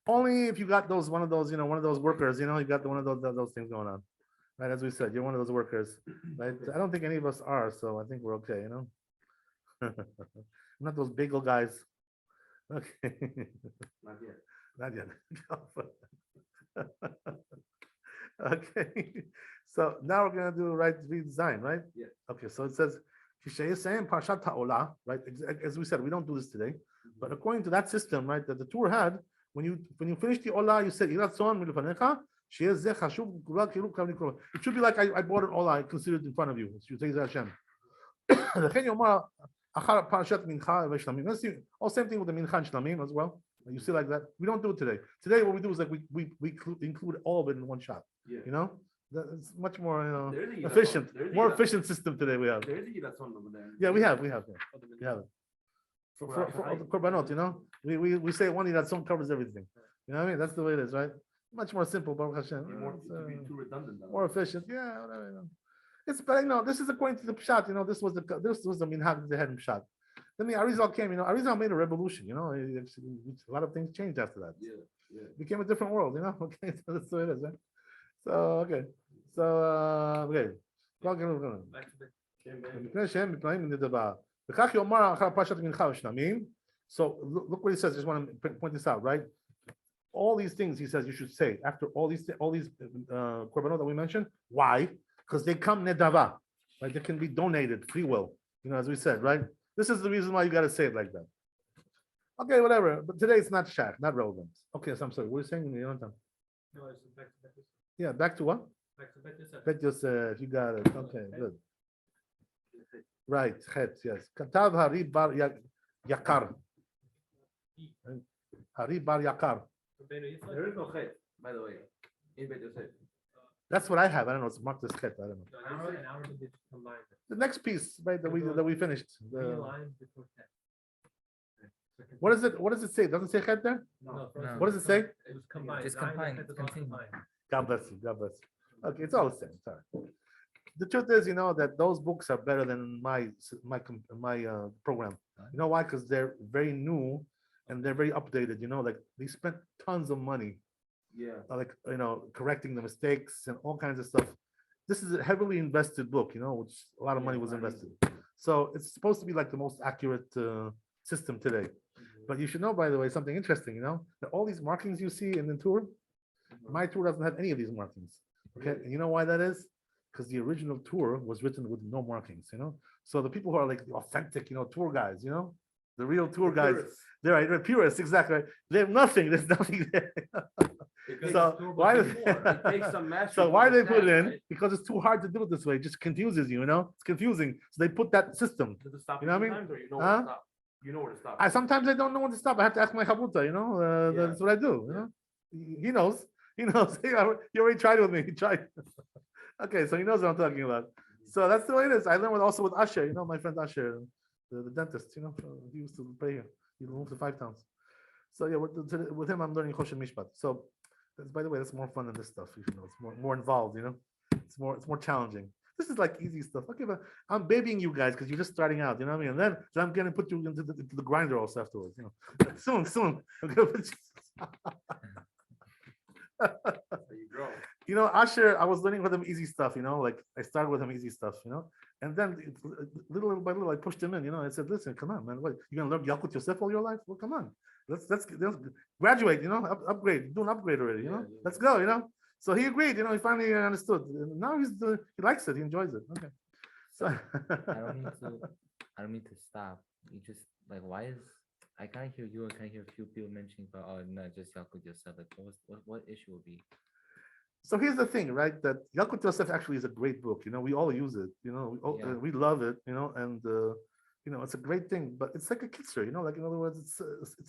Only if you got one of those workers, you got one of those things going on, right? As we said, you're one of those workers, right? I don't think any of us are, so I think we're okay, Not those bagel guys. Okay. Not yet. Not yet. Okay. So now we're gonna do redesign, right? Yeah. Okay. So it says saying Parshat Ha'olah, right? As we said, we don't do this today, but according to that system, right, that the Torah had, when you finish the Olah, you said Yirat Son Milufanecha. It should be like I bought an Olah, I considered in front of you. You say Hashem. Parashat Mincha Veshlamim. Let's see. All same thing with the Mincha and Shlamim as well. You see like that. We don't do it today. Today, what we do is like we include all of it in one shot. Yeah. It's much more, There's a efficient, Yidazon. There's a more Yidazon. efficient system today we have. There's a Yidazon over there. Yeah, we have it. We have it. For For all the korbanot, we say one that song covers everything. You know what I mean? That's the way it is, right? Much more simple, Baruch Hashem. To be too redundant. though. More efficient. Yeah, whatever. It's but this is according to the pshat. This was the minhag they had in pshat. Then the Arizal came. Arizal made a revolution. A lot of things changed after that. Yeah. It became a different world. Okay, so that's the way it is, right? So okay, so okay. Back to the So look what he says. Just want to point this out, right? All these things he says you should say after all these korbanot that we mentioned. Why? Because they come nedava, right? They can be donated, free will. As we said, right? This is the reason why you got to say it like that. Okay, whatever. But today it's not shach, not relevant. Okay, so I'm sorry. What are you saying? You don't know. No, it's back to Bet Yosef. Yeah, back to what? Back to Bet Yosef. Bet Yosef, you got it. Okay, good. Right, chet, yes. Katav Hari Bar Yakar. Hari Bar Yakar. There is no chet, by the way, in Bet Yosef. That's what I have. I don't know. It's marked as chet. I don't know. An hour did combine. The next piece, right, that we finished. Three lines before chet. What is it? What does it say? Doesn't it say chet there? No. What does it say? It was combined. Just Nine combined, chet is all continue. combined. God bless you. God bless you. Okay, it's all the same. Sorry. The truth is, that those books are better than my program. You know why? Because they're very new and they're very updated. Like they spent tons of money, Yeah. correcting the mistakes and all kinds of stuff. This is a heavily invested book, which a lot of money was invested. So it's supposed to be like the most accurate system today. But you should know, by the way, something interesting. That all these markings you see in the tour, my tour doesn't have any of these markings. Okay, and you know why that is? Because the original tour was written with no markings. So the people who are like the authentic, tour guys, the real tour guys, they're purists, exactly. Right. They have nothing. There's nothing there. So why? So why they put it in? Because it's too hard to do it this way. It just confuses you. It's confusing. So they put that system. Does it stop You know what I mean? sometimes, or you know Huh? where to stop? You know where to stop. Sometimes I don't know when to stop. I have to ask my chabuta. Yeah. That's what I do. He knows. He knows. He already tried it with me. He tried. Okay, so he knows what I'm talking about. So that's the way it is. I learned also with Asher. My friend Asher, the dentist. He used to pay here. He moved to 5 towns. So yeah, with him, I'm learning Choshen Mishpat. So, by the way, that's more fun than this stuff. It's more involved. It's more challenging. This is like easy stuff. Okay, but I'm babying you guys because you're just starting out. You know what I mean? And then I'm gonna put you into the grinder also afterwards. Soon. I'm gonna put you. There you go. Asher, I was learning with him easy stuff. Like I started with him easy stuff. And then little by little, I pushed him in. I said, "Listen, come on, man. What you're gonna learn Yalkut Yosef all your life? Well, come on, let's graduate. Upgrade. Do an upgrade already. Yeah. Let's go. So he agreed. He finally understood. And now he likes it. He enjoys it. Okay. So I don't mean to stop. You just like why is I can't hear you and can't hear a few people mentioning about no, just Yalkut Yosef. Like what issue would be? So here's the thing, right? That Yalkut Yosef actually is a great book. We all use it. We love it. And it's a great thing. But it's like a kitzer. Like in other words, it's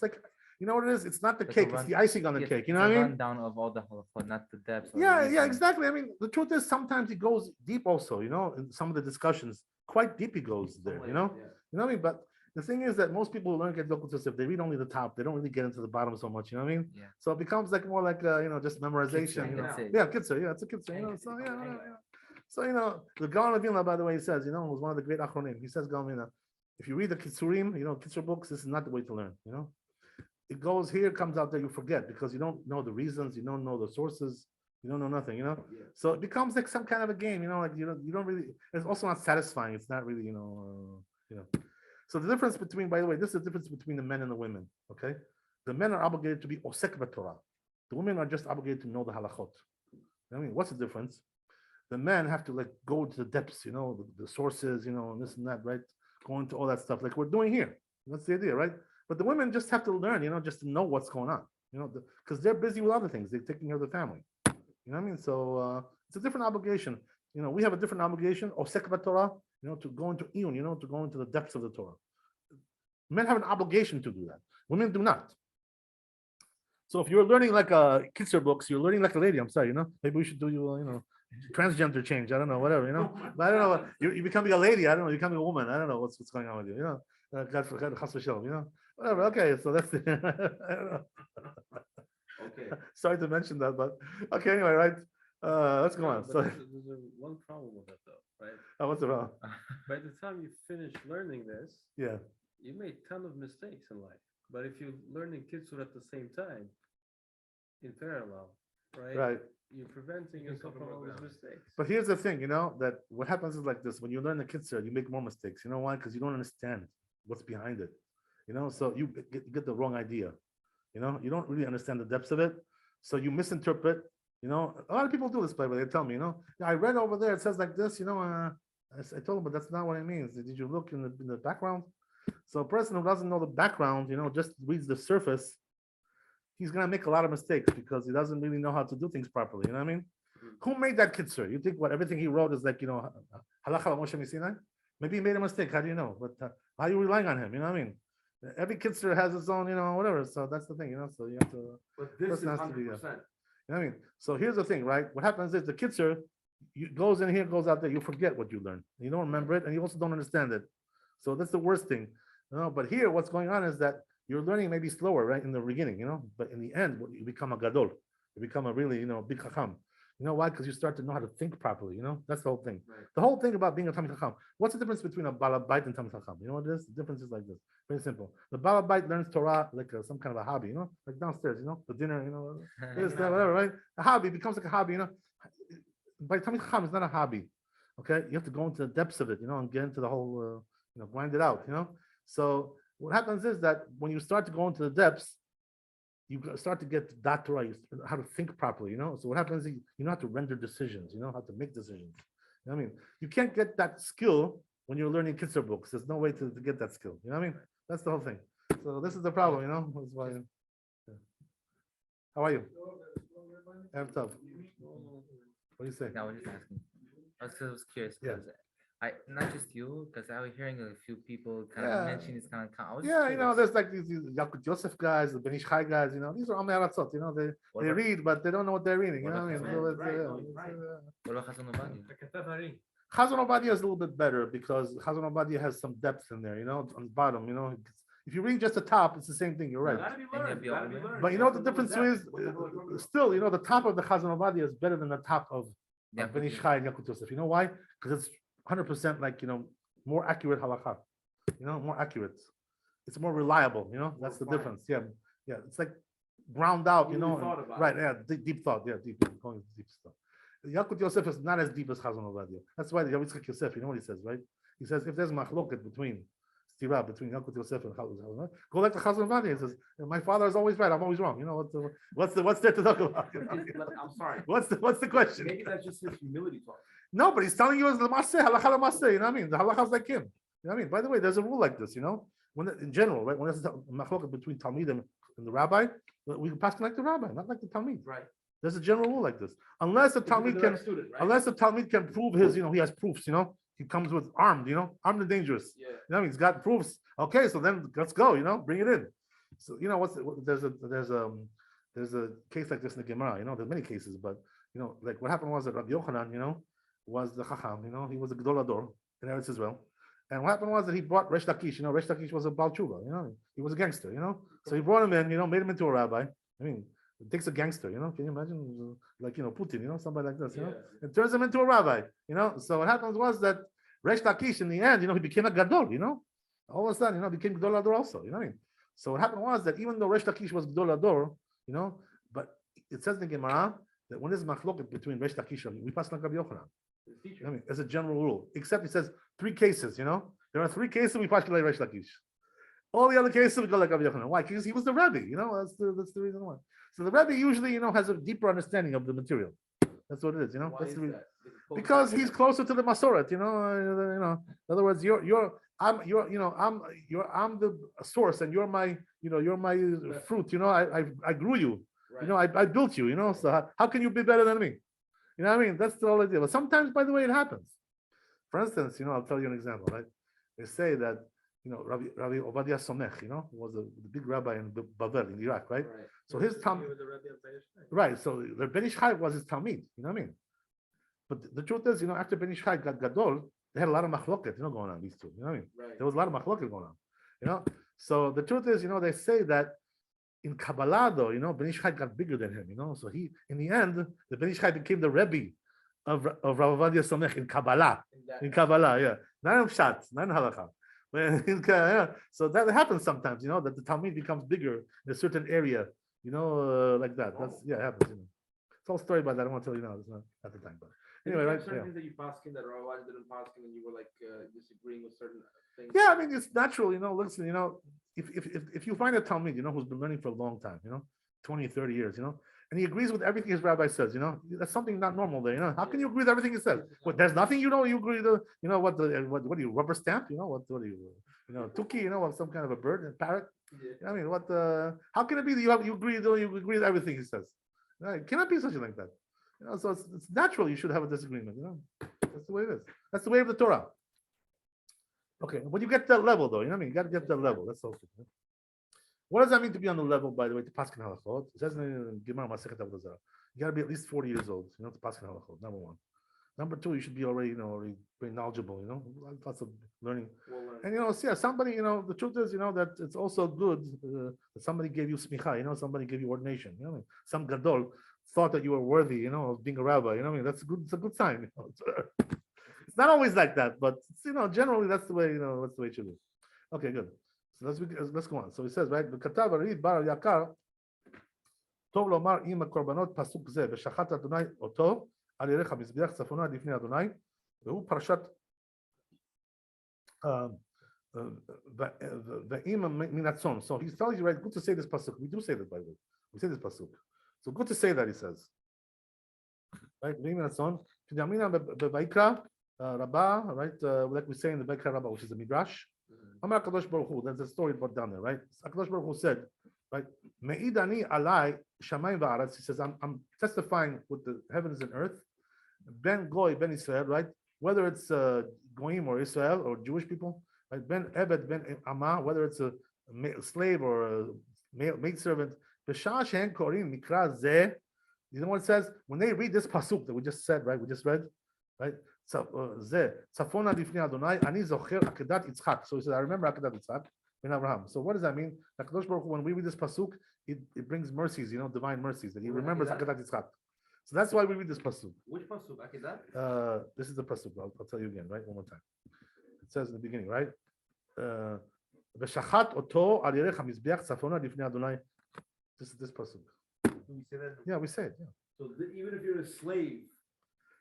like what it is. It's not the Like cake. It's the icing on the cake. You know what I mean? Rundown of all the halachot, not the depths. Yeah, exactly. I mean, the truth is sometimes it goes deep also. In some of the discussions, quite deep it goes there. You know what I mean? But the thing is that most people who learn Yalkut Yosef, they read only the top. They don't really get into the bottom so much. You know what I mean? Yeah. So it becomes like more like just memorization. That's it. Yeah, kitzer. Yeah, it's a kitzer. So yeah. So the Gaon of Vilna, by the way, he says, who's one of the great achronim. He says, Gaon, if you read the kitzurim, kitzer books, this is not the way to learn. It goes here, comes out there, you forget because you don't know the reasons, you don't know the sources, you don't know nothing. Yeah. So it becomes like some kind of a game. Like you don't really. It's also not satisfying. It's not really. So the difference between, by the way, this is the difference between the men and the women. Okay, the men are obligated to be osek b'Torah. The women are just obligated to know the halachot. What's the difference? The men have to go to the depths, the sources, and this and that, right? Go into all that stuff like we're doing here. That's the idea, right? But the women just have to learn, just to know what's going on, because they're busy with other things. They're taking care of the family. You know what I mean? So it's a different obligation. We have a different obligation, osek b'Torah, to go into iyun, to go into the depths of the Torah. Men have an obligation to do that. Women do not. So if you're learning like kitzer books, you're learning like a lady. I'm sorry, maybe we should do transgender change. I don't know, whatever, you know. But I don't know. You're becoming a lady. I don't know. You're becoming a woman. I don't know what's going on with you. You know, God, chas v'shalom, you know. Whatever. Okay, so that's it. I don't know. Okay. Sorry to mention that, but okay. Anyway, right. Let's go on. But So, there's one problem with that though, right? what's the problem? By the time you finish learning this, Yeah. you made a ton of mistakes in life. But if you're learning kitzur at the same time, in parallel, right? Right. You're preventing yourself from all those mistakes. But here's the thing, you know, that what happens is like this: when you learn the kitzur, you make more mistakes. You know why? Because you don't understand what's behind it. You know, so you get the wrong idea. You know, you don't really understand the depths of it, so you misinterpret. You know, a lot of people do this, by the way. They tell me, you know, I read over there, it says like this, you know, I told them, but that's not what it means. Did you look in the background? So a person who doesn't know the background, you know, just reads the surface, he's gonna make a lot of mistakes because he doesn't really know how to do things properly. You know what I mean? Who made that kitzur? You think what everything he wrote is like, you know, halacha Moshe Sinai? Maybe he made a mistake. How do you know? But how are you relying on him? You know what I mean? Every kitzur has its own, you know, whatever. So that's the thing, you know. So you have to. But this is Person has to be, 100%. You know what I mean? So here's the thing, right? What happens is the kitzur goes in here, goes out there. You forget what you learned. You don't remember it, and you also don't understand it. So that's the worst thing, you know. But here, what's going on is that you're learning maybe slower, right, in the beginning, you know. But in the end, you become a gadol. You become a really, you know, big chacham. You know why? Because you start to know how to think properly. You know, that's the whole thing. Right. The whole thing about being a Talmid Chacham. What's the difference between a balabait and Talmid Chacham? You know what it is? The difference is like this. Very simple. The balabait learns Torah like some kind of a hobby. You know, like downstairs. You know, the dinner. You know, this, that, whatever. Right? A hobby becomes like a hobby. You know, by Talmid Chacham, it's not a hobby. Okay, you have to go into the depths of it. You know, and get into the whole. You know, grind it out. You know. So what happens is that when you start to go into the depths, you start to get that Torah, how to think properly, you know. So what happens is you know how to render decisions, you know how to make decisions. You know what I mean? You can't get that skill when you're learning kitzur books. There's no way to get that skill. You know what I mean? That's the whole thing. So this is the problem, you know. That's why. Yeah. How are you? I'm tough. What do you say? No, I was just asking. I was curious Yeah. because not just you, because I was hearing a few people kind Yeah. of mention this kind of. I was just Yeah, you know, curious. there's like these Yosef guys, the Ben Ish Chai guys. You know, these are Amei Aratzot. You know, What they about- read, but they don't know what they're reading. You What know what I about mean? Chazon? So it's, Right, it's, right. What about Chazon Ovadia? Hakatav Hari. Chazon Ovadia is a little bit better because Chazon Ovadia has some depth in there, you know, on the bottom, you know. If you read just the top, it's the same thing. You're right. Gotta be And learned. you'll be Gotta be able to- learned. But you know what the have to difference know is? that. What the hell are we talking about? Still, you know, the top of the Chazon Ovadia is better than the top of Yeah, Ben Ish Chai and Yakut Yosef. You know why? Because it's 100% like, you know, more accurate halakha. You know, more accurate. It's more reliable. You know, that's the More difference. Yeah, yeah. It's like ground out. You Really know, thought about right? it. Yeah, deep thought. Yeah, deep. Going into deep stuff. Yakut Yosef is not as deep as Chazon Ovadia. That's why the Yitzchak Yosef. You know what he says, right? He says if there's machloket between Yakut Yosef and Chazon, go like to Chazon Ovadia. He says my father is always right. I'm always wrong. You know what's there to talk about? You know? I'm sorry. What's the question? Maybe that's just his humility talk. No, but he's telling you as the maseh, halacha maseh. You know what I mean? The halacha is like him. You know what I mean? By the way, there's a rule like this. You know, in general, right? When there's a machloket between talmid and the rabbi, we can pass like the rabbi, not like the talmid. Right. There's a general rule like this, unless the talmid can, Student, right? unless the talmid can prove his, you know, he has proofs. You know, he comes with armed. You know, armed and dangerous. Yeah. You know what I mean? He's got proofs. Okay, so then let's go. You know, bring it in. So you know there's a case like this in the Gemara. You know, there's many cases, but you know, like what happened was that Rabbi Yochanan, you know, was the Chacham, you know, he was a Gedol Ador in Eretz Israel. And what happened was that he brought Resh Lakish, you know, Resh Lakish was a Baal Tshuva, you know, he was a gangster, you know. So he brought him in, you know, made him into a rabbi. I mean, it takes a gangster, you know, can you imagine, like, you know, Putin, you know, somebody like this, you know, and turns him into a rabbi, you know. So what happens was that Resh Lakish, in the end, you know, he became a Gadol, you know. All of a sudden, you know, became Gedol Ador also, you know what I mean? So what happened was that even though Resh Lakish was Gedol Ador, you know, but it says in the Gemara that when there's machloket between Resh Lakish, we pass like Rabbi Yochanan. I mean, as a general rule, except it says 3 cases, you know, there are 3 cases we pass like Resh Lakish. All the other cases we go like Rabbi Yochanan. Why? Because he was the Rabbi, you know, that's the reason why. So the Rabbi usually, you know, has a deeper understanding of the material. That's what it is, you know. Why That's is the reason. that? Because he's closer to the Masoret, you know. In other words, I'm the source, and you're my fruit. You know, I grew you. Right. You know, I built you. You know, so how can you be better than me? You know what I mean? That's the whole idea. But sometimes, by the way, it happens. For instance, you know, I'll tell you an example. Right? They say that you know Rabbi Ovadia Somech, you know, was the big rabbi in Bavel in Iraq, right? Right. So his He Talmud, was the Rabbi of Ben Ish Chai. right? So the Ben Ish Chai was his Talmid. You know what I mean? But the truth is, after Ben Ish Chai got Gadol, they had a lot of machloket, going on, these two. You know what I mean? Right. There was a lot of machloket going on. So the truth is, they say that in Kabbalah, though, Ben Ish Chai got bigger than him, So he, in the end, the Ben Ish Chai became the Rebbe of Rav Ovadia Somech in Kabbalah. In Kabbalah, yeah. Not in Pshat, not in Halakha. So that happens sometimes, that the Talmud becomes bigger in a certain area, like that. It happens, It's all story about that. I don't want to tell you now. It's not at the time, but anyway, right? Certain Yeah. things that you paskin that Rabbi didn't paskin, and you were like disagreeing with certain things. Yeah, I mean, it's natural, listen, if you find a Talmud, who's been learning for a long time, 20, 30 years, and he agrees with everything his rabbi says, that's something not normal there, How can you agree with everything he says? What, there's nothing you agree to, what do you, rubber stamp, what do you, Tuki, what, some kind of a bird, a parrot? Yeah. I mean, what, how can it be that you agree with everything he says? It cannot be something like that. So it's natural you should have a disagreement, That's the way it is. That's the way of the Torah. Okay, when you get to that level, though, you got to get to that level. That's also. What does that mean to be on the level, by the way, to Paskin Halachot? It says in Gemara Masechet Avodah Zarah. You got to be at least 40 years old, to Paskin Halachot, number one. Number two, you should be already, already very knowledgeable, lots of learning. And, somebody, the truth is, that it's also good that somebody gave you smicha, somebody gave you ordination, some gadol thought that you were worthy, of being a rabbi, that's good. It's a good sign. It's not always like that, but generally that's the way, that's the way it should be. Okay, good. So let's go on. So he says, right, וכתב הרי"ד בר יקר, טוב לומר עם הקורבנות פסוק זה, ושחט אדוני אותו על ירך המזבח צפונה לפני אדוני, והוא פרשת ואם מן הצאן. So he's telling you, right, good to say this pasuk. We do say that, by the way. We say this pasuk. So good to say that, he says. Right, ואם מן הצאן, כדאמינא בויקרא Rabbi, right? Like we say in the Vayikra Rabbah, which is the Midrash. Amar Kadosh Baruch Hu. There's a story about down there, right? Kadosh Baruch Hu said, right? Me'idani alai shamayim va'aretz. He says, I'm testifying with the heavens and earth. Ben Goy, Ben Israel, right? Whether it's Goyim or Israel or Jewish people, right? Ben Ebed, Ben Amah, whether it's a slave or a maid servant. B'shah she'en korim mikra zeh. You know what it says? When they read this pasuk that we just said, right? We just read, right? צפונה לפני אדוני, אני זוכר עקדת יצחק. So he said, I remember עקדת יצחק ben Abraham. So what does that mean? HaKadosh Baruch Hu, when we read this pasuk, it brings mercies, divine mercies, that he remembers עקדת יצחק. So that's why we read this pasuk. Which pasuk? Akedat? This is the pasuk. I'll tell you again, right? One more time. It says in the beginning, right? ושחט אותו על ירך המזבח צפונה לפני אדוני. This is this pasuk. We say that. Yeah, we say it. Yeah. So even if you're a slave,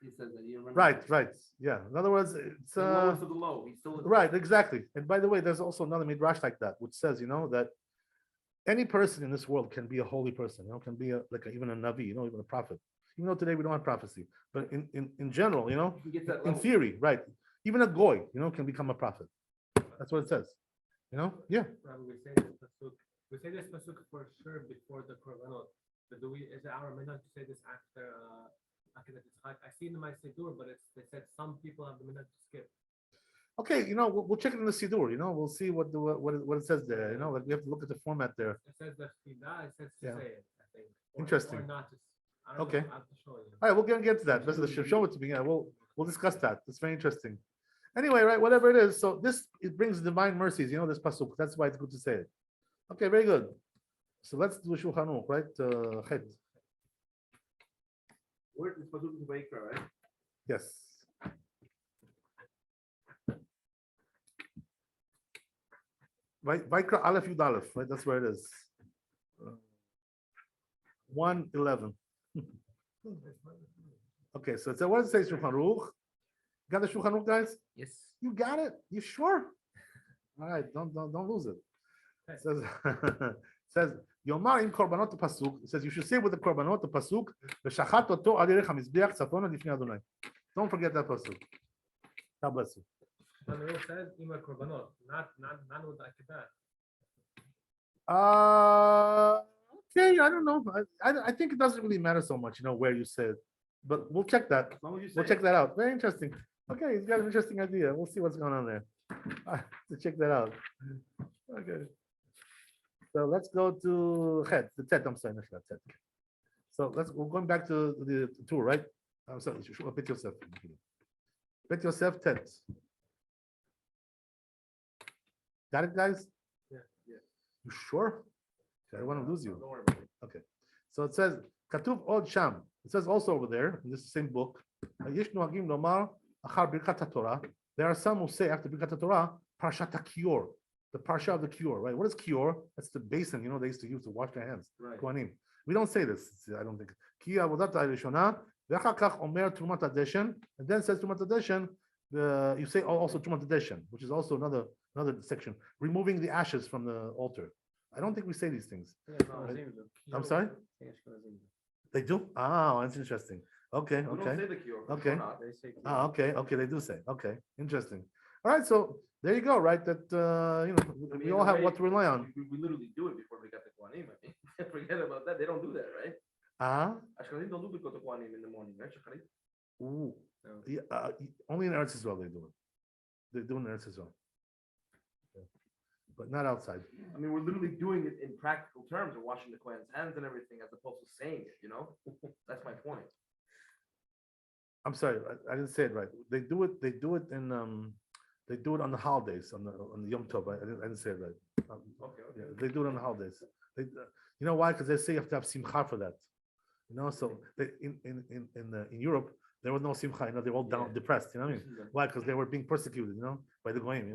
he says that you remember. Right. Yeah. In other words, it's the lowest of the low. He's still right. Exactly. And by the way, there's also another midrash like that, which says, that any person in this world can be a holy person. Can be even a navi. Even a prophet. Even though today we don't have prophecy, but in general, in theory, right? Even a goy, can become a prophet. That's what it says. Yeah. Rabbi, we say this pasuk for sure before the korbanot. But is it our minhag to say this after Akedat Yitzchak? I see in my Siddur, but they said some people have the minhag to skip. Okay, we'll check it in the Siddur. We'll see what it says there. Like we have to look at the format there. It says the Fidah, it says to say it, I think. Interesting. Or not to, I don't Okay. know, I have to show you. All right, we'll get to that. Show it to me. Yeah, we'll discuss that. It's very interesting. Anyway, right, whatever it is. So it brings divine mercies. This pasuk. That's why it's good to say it. Okay, very good. So let's do Shulchan Aruch, right? Chet. Where is pasuk in Vayikra, right? Yes. Vayikra Aleph Yud Aleph, right? That's where it is. 1:11. Okay, so what does it say, Shulchan Aruch? Got the Shulchan Aruch, guys? Yes. You got it? You sure? All right, don't lose it. It says Yomar in korbanot the pasuk. It says you should say with the korbanot the pasuk v'shachat oto al yerech hamizbeach tzafona lifnei Adonai. Don't forget that pasuk. God bless you. But the rule says ima korbanot, not with the Akedat. Okay, I don't know. I think it doesn't really matter so much, where you said, but we'll check that. As long as you say We'll check that out. Very interesting. Okay, he's got an interesting idea. We'll see what's going on there. To check that out. Okay. So let's go to Chet. The Tet, I'm sorry, not Chet. So we're going back to the tour, right? I'm sorry, Bet Yosef. Bet Yosef Tet. Got it, guys? Yeah. You sure? I don't want to lose you. Don't worry about it. Okay. So it says, Katuv Od Sham. It says also over there, in this same book, Yesh Nohagim Lomar Achar Birkat HaTorah. There are some who say after Birkat HaTorah, Parshat HaKior, the Parsha of the Kior, right? What is Kior? That's the basin, they used to use to wash their hands. Right. Kohanim. We don't say this, I don't think. Ki Avodat HaRishonah, Ve'achar Kach Omer Trumat HaDeshen, and then says Trumat HaDeshen, you say also Trumat HaDeshen, which is also another section, removing the ashes from the altar. I don't think we say these things. I'm sorry? They do? Oh, that's interesting. Okay, We don't okay. say the cure. Okay. Not. Okay, they do say. Okay, interesting. All right, so there you go, right? That I mean, we all have in a what to way, rely on. We literally do it before we got the Kohanim. I mean, forget about that. They don't do that, right? Ah, Ashkalim don't do Birkat Kohanim in the morning, right? Shakalim? ooh, No. yeah, only in Eretz Israel they do it. They do it in Eretz Israel, yeah. But not outside. I mean, we're literally doing it in practical terms. We're washing the Kohen's hands and everything, as opposed to saying it. That's my point. I'm sorry, I didn't say it right. They do it. They do it on the holidays, on the Yom Tov. I didn't say it right. Okay. Yeah, they do it on the holidays. They, you know why? Because they say you have to have simcha for that. So they, in Europe there was no simcha. They're all down, Yeah. depressed. You know what I mean? Why? Because they were being persecuted. By the goyim.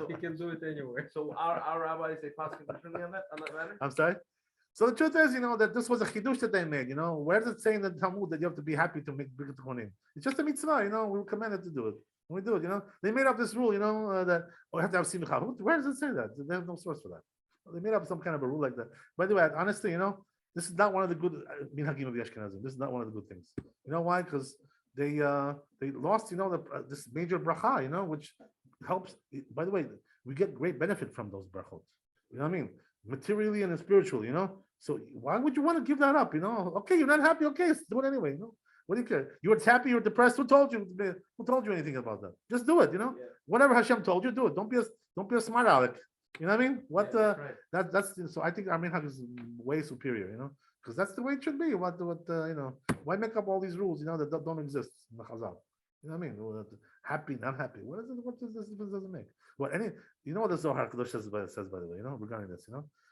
He can do it anywhere. So our rabbis say passing differently on that matter. I'm sorry. So the truth is, that this was a chidush that they made. Where does it say in the Talmud that you have to be happy to make birkat kohanim? It's just a mitzvah. We were commanded to do it. And we do it. They made up this rule. That we have to have simcha. Where does it say that? They have no source for that. They made up some kind of a rule like that. By the way, honestly, this is not one of the good minhagim of the Ashkenazim. This is not one of the good things. You know why? Because they lost, this major bracha, which helps. By the way, we get great benefit from those brachot. You know what I mean? Materially and spiritually, So why would you want to give that up? Okay, you're not happy. Okay, do it anyway. What do you care? You were happy, you're depressed. Who told you? Who told you anything about that? Just do it. Yeah. Whatever Hashem told you, do it. Don't be a smart aleck. You know what I mean? Yeah, that's right. That's so I think our minhag is way superior. Because that's the way it should be. Why make up all these rules? That don't exist in the Chazal. You know what I mean? Happy, not happy. What is it? What does this doesn't make? What the Zohar Kadosh says by the way, regarding this,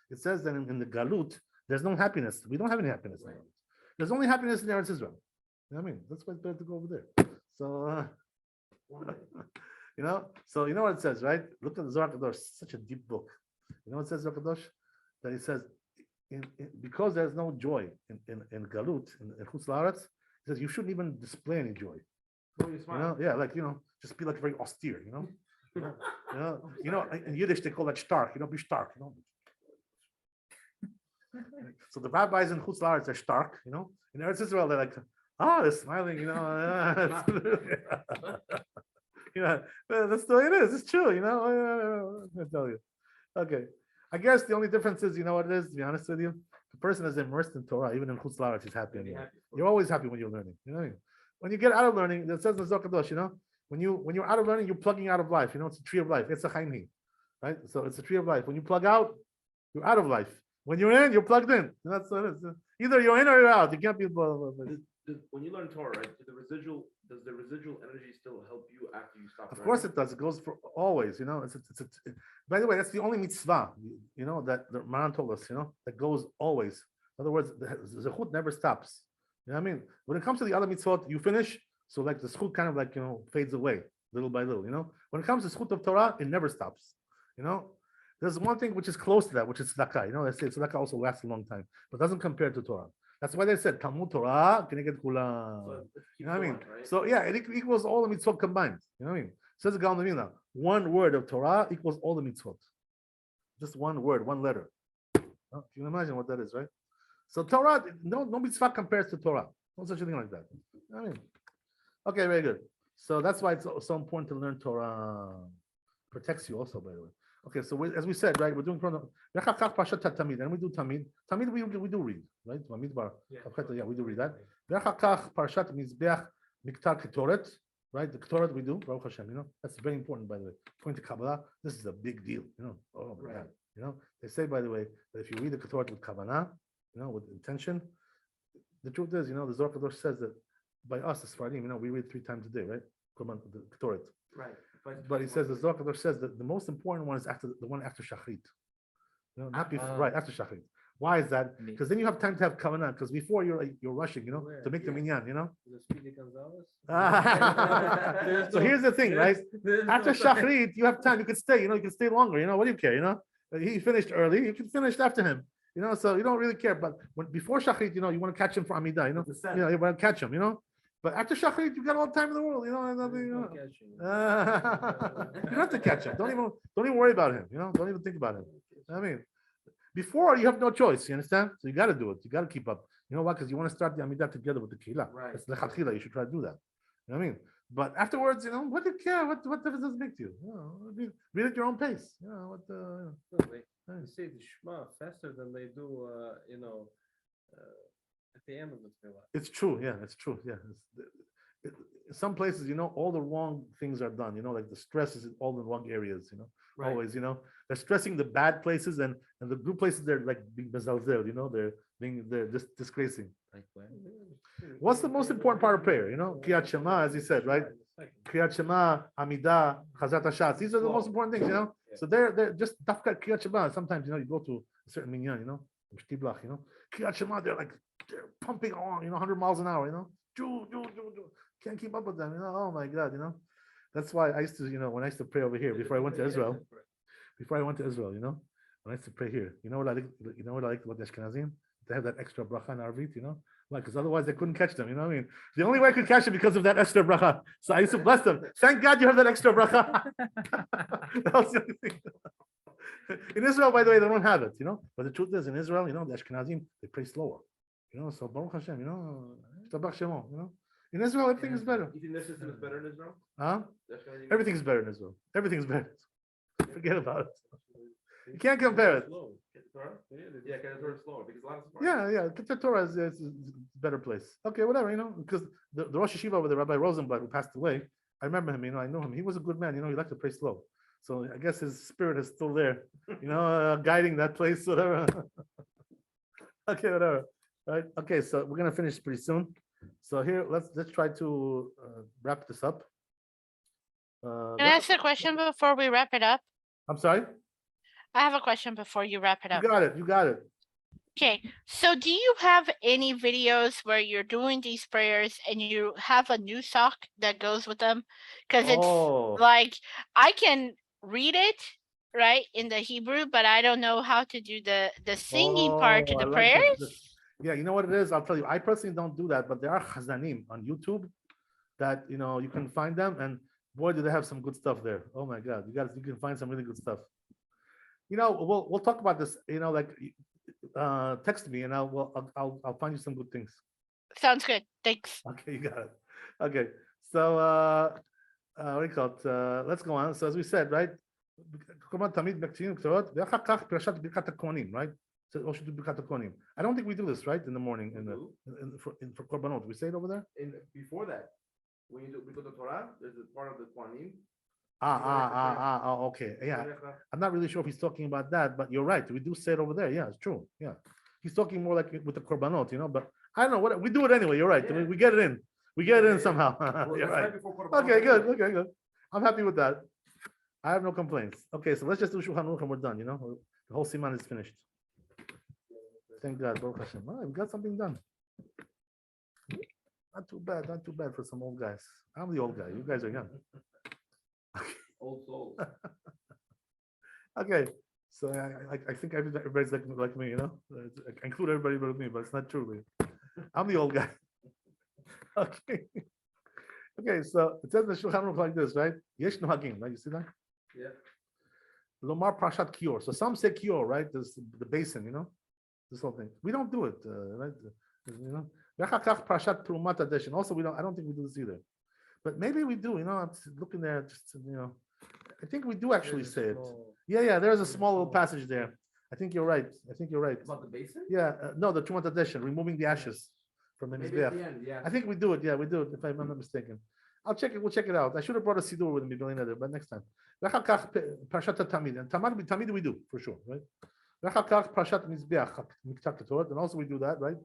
it says that in the Galut, there's no happiness. We don't have any happiness. Right. There's only happiness in Eretz Israel. You know what I mean? That's why it's better to go over there. So so you know what it says, right? Look at the Zohar Kadosh, such a deep book. You know what it says, Zohar Kadosh? That it says, because there's no joy in Galut, in Chutz La'aretz, it says you shouldn't even display any joy. Oh, you smile. Just be like very austere, in Yiddish they call that stark, be stark, So the rabbis in Chutz La'aretz are stark, in Eretz Israel they're like, they're smiling, that's the way it is. It's true, I tell you. Okay, I guess the only difference is, what it is. To be honest with you, the person is immersed in Torah, even in Chutz La'aretz, he's happy. Anyway. You're always happy when you're learning. You know what I mean? When you get out of learning, it says in the Zohar Kadosh, when you're out of learning, you're plugging out of life. It's a tree of life. It's a chaim, right? So it's a tree of life. When you plug out, you're out of life. When you're in, you're plugged in. And that's what it is. Either you're in or you're out. You can't be. When you learn Torah, right? Does the residual energy still help you after you stop? Of course it does. It goes for always. By the way, that's the only mitzvah. That the Maran told us. That goes always. In other words, the zechut never stops. You know what I mean? When it comes to the other mitzvot, you finish. So like the zechut kind of fades away little by little. When it comes to zechut of Torah, it never stops. There's one thing which is close to that, which is tzedakah. They say tzedakah also lasts a long time, but doesn't compare to Torah. That's why they said Talmud Torah keneged kulam. You know what I mean? Right? So yeah, it equals all the mitzvot combined. You know what I mean? Says the Gaon Vilna, one word of Torah equals all the mitzvot. Just one word, one letter. You can imagine what that is, right? So Torah, no mitzvah compares to Torah. No such a thing like that. You know what I mean? Okay, very good. So that's why it's so important to learn Torah. Protects you also, by the way. Okay, so as we said, right, we're doing and we do tamid. Tamid we do read, right? Yeah, we do read that. Parshat Mizbeach Miktar Ketoret, right? The Ketoret we do, Baruch Hashem, that's very important, by the way. According to Kabbalah, this is a big deal, Oh my God, they say, by the way, that if you read the Ketoret with Kavanah, with intention, the truth is, the Zohar Kadosh says that by us, the Sfaradim, we read 3 times a day, right? Come on, the Torah. Right. But he says the Zohar Kadosh says that the most important one is the one after Shachrit. Not before, right after Shachrit. Why is that? Because then you have time to have kavanah. Because before you're rushing, to make the minyan, The Speedy Gonzalez? So here's the thing, right? After Shachrit, you have time. You can stay. You can stay longer. What do you care? He finished early. You can finish after him. So you don't really care. But before Shachrit, you want to catch him for Amidah. You want to catch him. But after Shachrit, you got all the time in the world. You don't have to catch him. Don't even worry about him. Don't even think about him. I mean, before you have no choice. You understand? So you got to do it. You got to keep up. You know why? Because you want to start the Amidah together with the Kehillah. Right. It's lechatchila. You should try to do that. You know what I mean? But afterwards, what do you care? What difference does it make to you? Read at your own pace. They say the Shema faster than they do, at the end of the Tefillah. It's true. Yeah, it's true. Yeah. In some places, all the wrong things are done. Like the stress is in all the wrong areas. Right. Always, they're stressing the bad places and the good places. They're like being bezalzel. They're just disgracing. Like when? What's the most important part of prayer? Kriyat Shema, as he said, right? Kriyat Shema, Amidah, Chazat Hashatz. These are the most important things. So they're just dafka Kriyat Shema. Sometimes you go to a certain minyan, Kriyat Shema. They're pumping along, 100 miles an hour. Do. Can't keep up with them. Oh my God, That's why I used to, when I used to pray over here before I went to Israel. When I used to pray here, what I like? What I like about the Ashkenazim? They have that extra bracha in Arvit, Like, because otherwise they couldn't catch them. You know what I mean? The only way I could catch them because of that extra bracha. So I used to bless them. Thank God you have that extra bracha. That was the only thing. In Israel, by the way, they don't have it. But the truth is, in Israel, the Ashkenazim they pray slower. So Baruch Hashem, Tabach Shemo, In Israel, everything is better. You think their system is better in Israel? Huh? Everything is better in Israel. Everything is better. Forget about it. You can't compare it. Yeah, because it's slower. Because a lot of Yeah. The Torah is a better place. Okay, whatever, because the Rosh Yeshiva with the Rabbi Rosenblatt who passed away, I remember him, I know him. He was a good man, he liked to pray slow. So I guess his spirit is still there, guiding that place, whatever. Okay, whatever. Right. Okay, so we're gonna finish pretty soon. So here, let's try to wrap this up. Can I ask a question before we wrap it up? I'm sorry? I have a question before you wrap it up. You got it. Okay, so do you have any videos where you're doing these prayers and you have a new sock that goes with them? Because it's like I can read it right in the Hebrew, but I don't know how to do the singing part of the prayers. Yeah, you know what it is? I'll tell you. I personally don't do that, but there are chazanim on YouTube that you can find them, and boy, do they have some good stuff there. Oh my God, you can find some really good stuff. We'll talk about this. Text me and I'll find you some good things. Sounds good. Thanks. Okay, you got it. Okay, so what do you call it? Let's go on. So as we said, right? Right? So I don't think we do this, right? In the morning, for korbanot, we say it over there. Before that, when you do because the Torah, there's a part of the Kohanim. Okay. Yeah. I'm not really sure if he's talking about that, but you're right. We do say it over there. Yeah, it's true. Yeah. He's talking more like with the korbanot, but I don't know what we do it anyway. You're right. Yeah. We get it in. We get it in somehow. You're right. Okay, good. Okay, good. I'm happy with that. I have no complaints. Okay, so let's just do Shulchan Aruch and we're done. The whole siman is finished. Thank God. Baruch Hashem. All right, we got something done. Not too bad for some old guys. I'm the old guy. You guys are young. Old soul. Okay, so I think everybody's like me, I include everybody but me, but it's not true. Really. I'm the old guy. Okay. Okay, so it says in the Shulchan Aruch like this, right? Yesh nohagim, right? You see that? Yeah. Lomar Prashat Kior. So some say Kior, right? There's the basin, this whole thing. We don't do it, right? V'chakach Prashat Trumat Adeshin. Also, I don't think we do this either. But maybe we do, I'm looking there, just, I think we do actually say it. Yeah, there's a small little passage there. I think you're right. About the basin? Yeah, no, the Trumat Adeshin, removing the ashes from the Maybe at Mizbeach. the end, yeah. I think we do it. Yeah, we do it, if I'm not mistaken. I'll check it. We'll check it out. I should have brought a Siddur with me, but next time. Parashat Tamid. And Tamid we do, for sure, right? Parashat Mizbeach, and also we do that, right?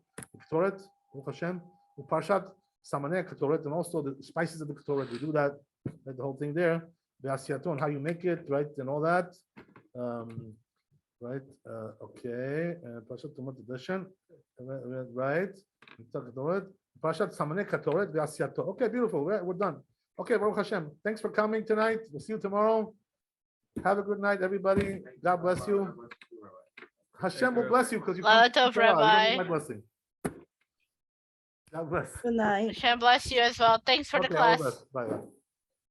Ketoret, Baruch Hashem. Uparshat Samaneh Ketoret, and also the spices of the Ketoret. We do that, like the whole thing there. Ve'asiyato, and how you make it, right, and all that. Right. Okay. Parshat Tumat Edition. Right. Parshat Samaneh Ketoret Ve'asiyato. Okay, beautiful. We're done. Okay, Baruch Hashem. Thanks for coming tonight. We'll see you tomorrow. Have a good night, everybody. God bless you. Hashem will bless you because you come Lot to of Torah. You don't need Rabbi. my blessing. God bless. Good night. Hashem bless you as well. Thanks for the Okay, all class. best. Bye bye.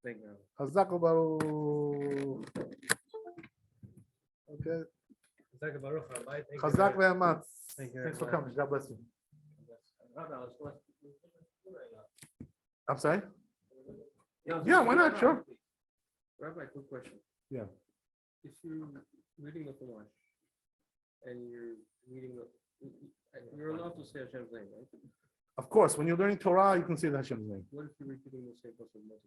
Thank you. Chazak u'baruch. Okay. Thank you, Baruch, Rabbi. Thank you Chazak very- ve'amatz. Thank you. Thanks for coming. God bless you. Rabbi, I was supposed to- I'm sorry. Yeah, why not? Sure. Rabbi, quick question. Yeah. If you're reading the Quran and you're reading you're allowed to say Hashem's name, right? Of course, when you're learning Torah, you can say the Hashem's name. What if you're repeating the same person multiple